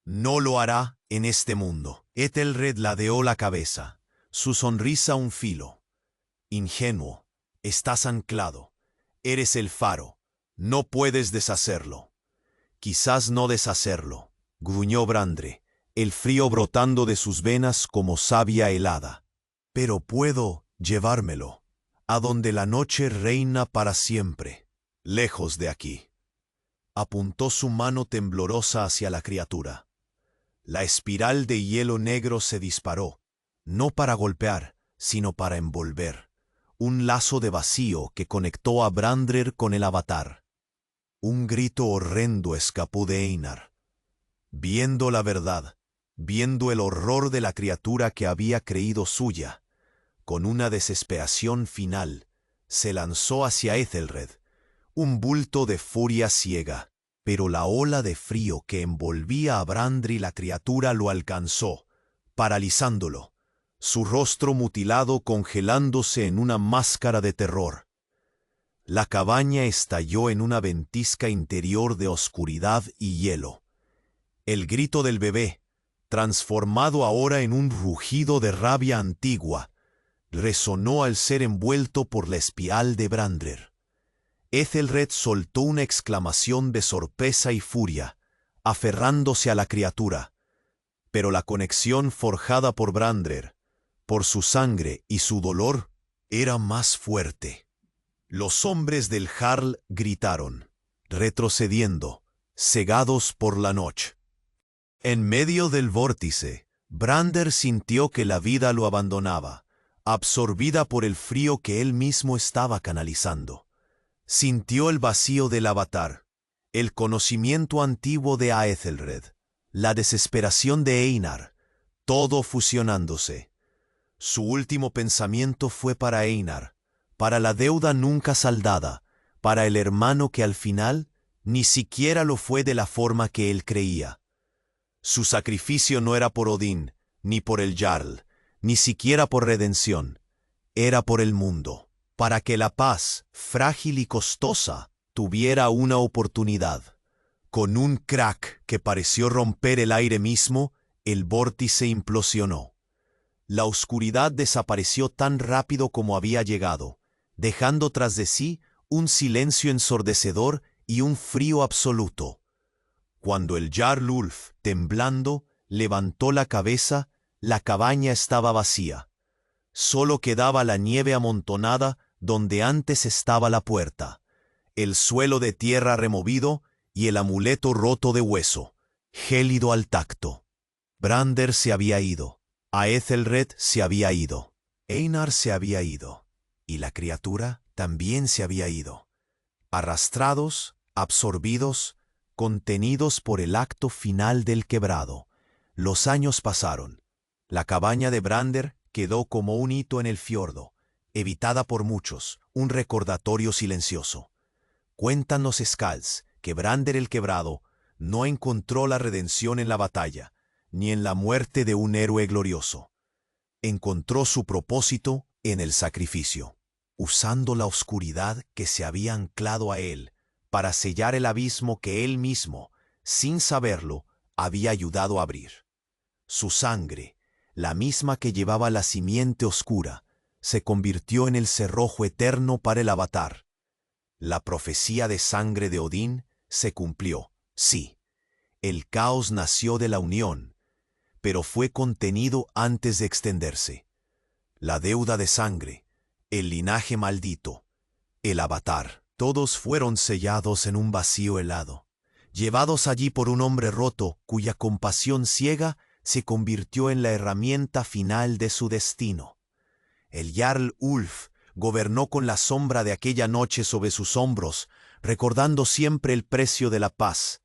no lo hará en este mundo. Aethelred ladeó la cabeza, su sonrisa un filo. Ingenuo, estás anclado, eres el faro, no puedes deshacerlo. Quizás no deshacerlo, gruñó Brandr, el frío brotando de sus venas como savia helada. Pero puedo llevármelo, a donde la noche reina para siempre, lejos de aquí. Apuntó su mano temblorosa hacia la criatura. La espiral de hielo negro se disparó, no para golpear, sino para envolver. Un lazo de vacío que conectó a Brandr con el avatar. Un grito horrendo escapó de Einar. Viendo la verdad, viendo el horror de la criatura que había creído suya, con una desesperación final, se lanzó hacia Aethelred, un bulto de furia ciega, pero la ola de frío que envolvía a Brandr y la criatura lo alcanzó, paralizándolo, su rostro mutilado congelándose en una máscara de terror. La cabaña estalló en una ventisca interior de oscuridad y hielo. El grito del bebé, transformado ahora en un rugido de rabia antigua, resonó al ser envuelto por la espiral de Brandr. Aethelred soltó una exclamación de sorpresa y furia, aferrándose a la criatura, pero la conexión forjada por Brandr, por su sangre y su dolor, era más fuerte. Los hombres del Jarl gritaron, retrocediendo, cegados por la noche. En medio del vórtice, Brandr sintió que la vida lo abandonaba, absorbida por el frío que él mismo estaba canalizando. Sintió el vacío del avatar, el conocimiento antiguo de Aethelred, la desesperación de Einar, todo fusionándose. Su último pensamiento fue para Einar, para la deuda nunca saldada, para el hermano que al final ni siquiera lo fue de la forma que él creía. Su sacrificio no era por Odín, ni por el Jarl, ni siquiera por redención, era por el mundo, para que la paz, frágil y costosa, tuviera una oportunidad. Con un crack que pareció romper el aire mismo, el vórtice implosionó. La oscuridad desapareció tan rápido como había llegado, dejando tras de sí un silencio ensordecedor y un frío absoluto. Cuando el Jarl Ulf, temblando, levantó la cabeza, la cabaña estaba vacía. Solo quedaba la nieve amontonada donde antes estaba la puerta, el suelo de tierra removido y el amuleto roto de hueso, gélido al tacto. Brandr se había ido. Aethelred se había ido, Einar se había ido, y la criatura también se había ido. Arrastrados, absorbidos, contenidos por el acto final del quebrado. Los años pasaron. La cabaña de Brander quedó como un hito en el fiordo, evitada por muchos, un recordatorio silencioso. Cuentan los Skalds que Brander el Quebrado no encontró la redención en la batalla, ni en la muerte de un héroe glorioso. Encontró su propósito en el sacrificio, usando la oscuridad que se había anclado a él para sellar el abismo que él mismo, sin saberlo, había ayudado a abrir. Su sangre, la misma que llevaba la simiente oscura, se convirtió en el cerrojo eterno para el Avatar. La profecía de sangre de Odín se cumplió, sí. El caos nació de la unión, pero fue contenido antes de extenderse. La deuda de sangre, el linaje maldito, el Avatar, todos fueron sellados en un vacío helado, llevados allí por un hombre roto cuya compasión ciega se convirtió en la herramienta final de su destino. El Jarl Ulf gobernó con la sombra de aquella noche sobre sus hombros, recordando siempre el precio de la paz.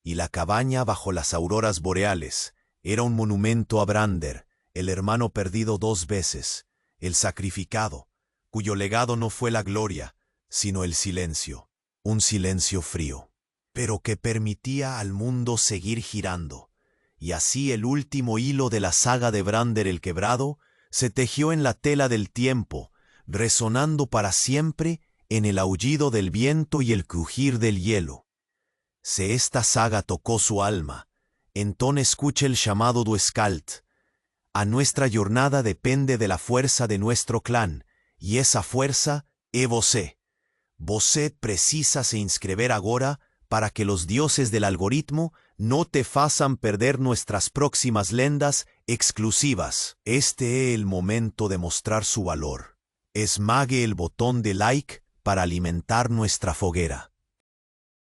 Y la cabaña bajo las auroras boreales era un monumento a Brander, el hermano perdido 2 veces, el sacrificado, cuyo legado no fue la gloria, sino el silencio, un silencio frío, pero que permitía al mundo seguir girando. Y así el último hilo de la saga de Brander el Quebrado se tejió en la tela del tiempo, resonando para siempre en el aullido del viento y el crujir del hielo. Si esta saga tocó su alma, entonces escuche el llamado do Skald. A nuestra jornada depende de la fuerza de nuestro clan, y esa fuerza es vosé. Vosé precisa se inscribir agora para que los dioses del algoritmo no te façan perder nuestras próximas lendas exclusivas. Este es el momento de mostrar su valor. Esmague el botón de like para alimentar nuestra foguera.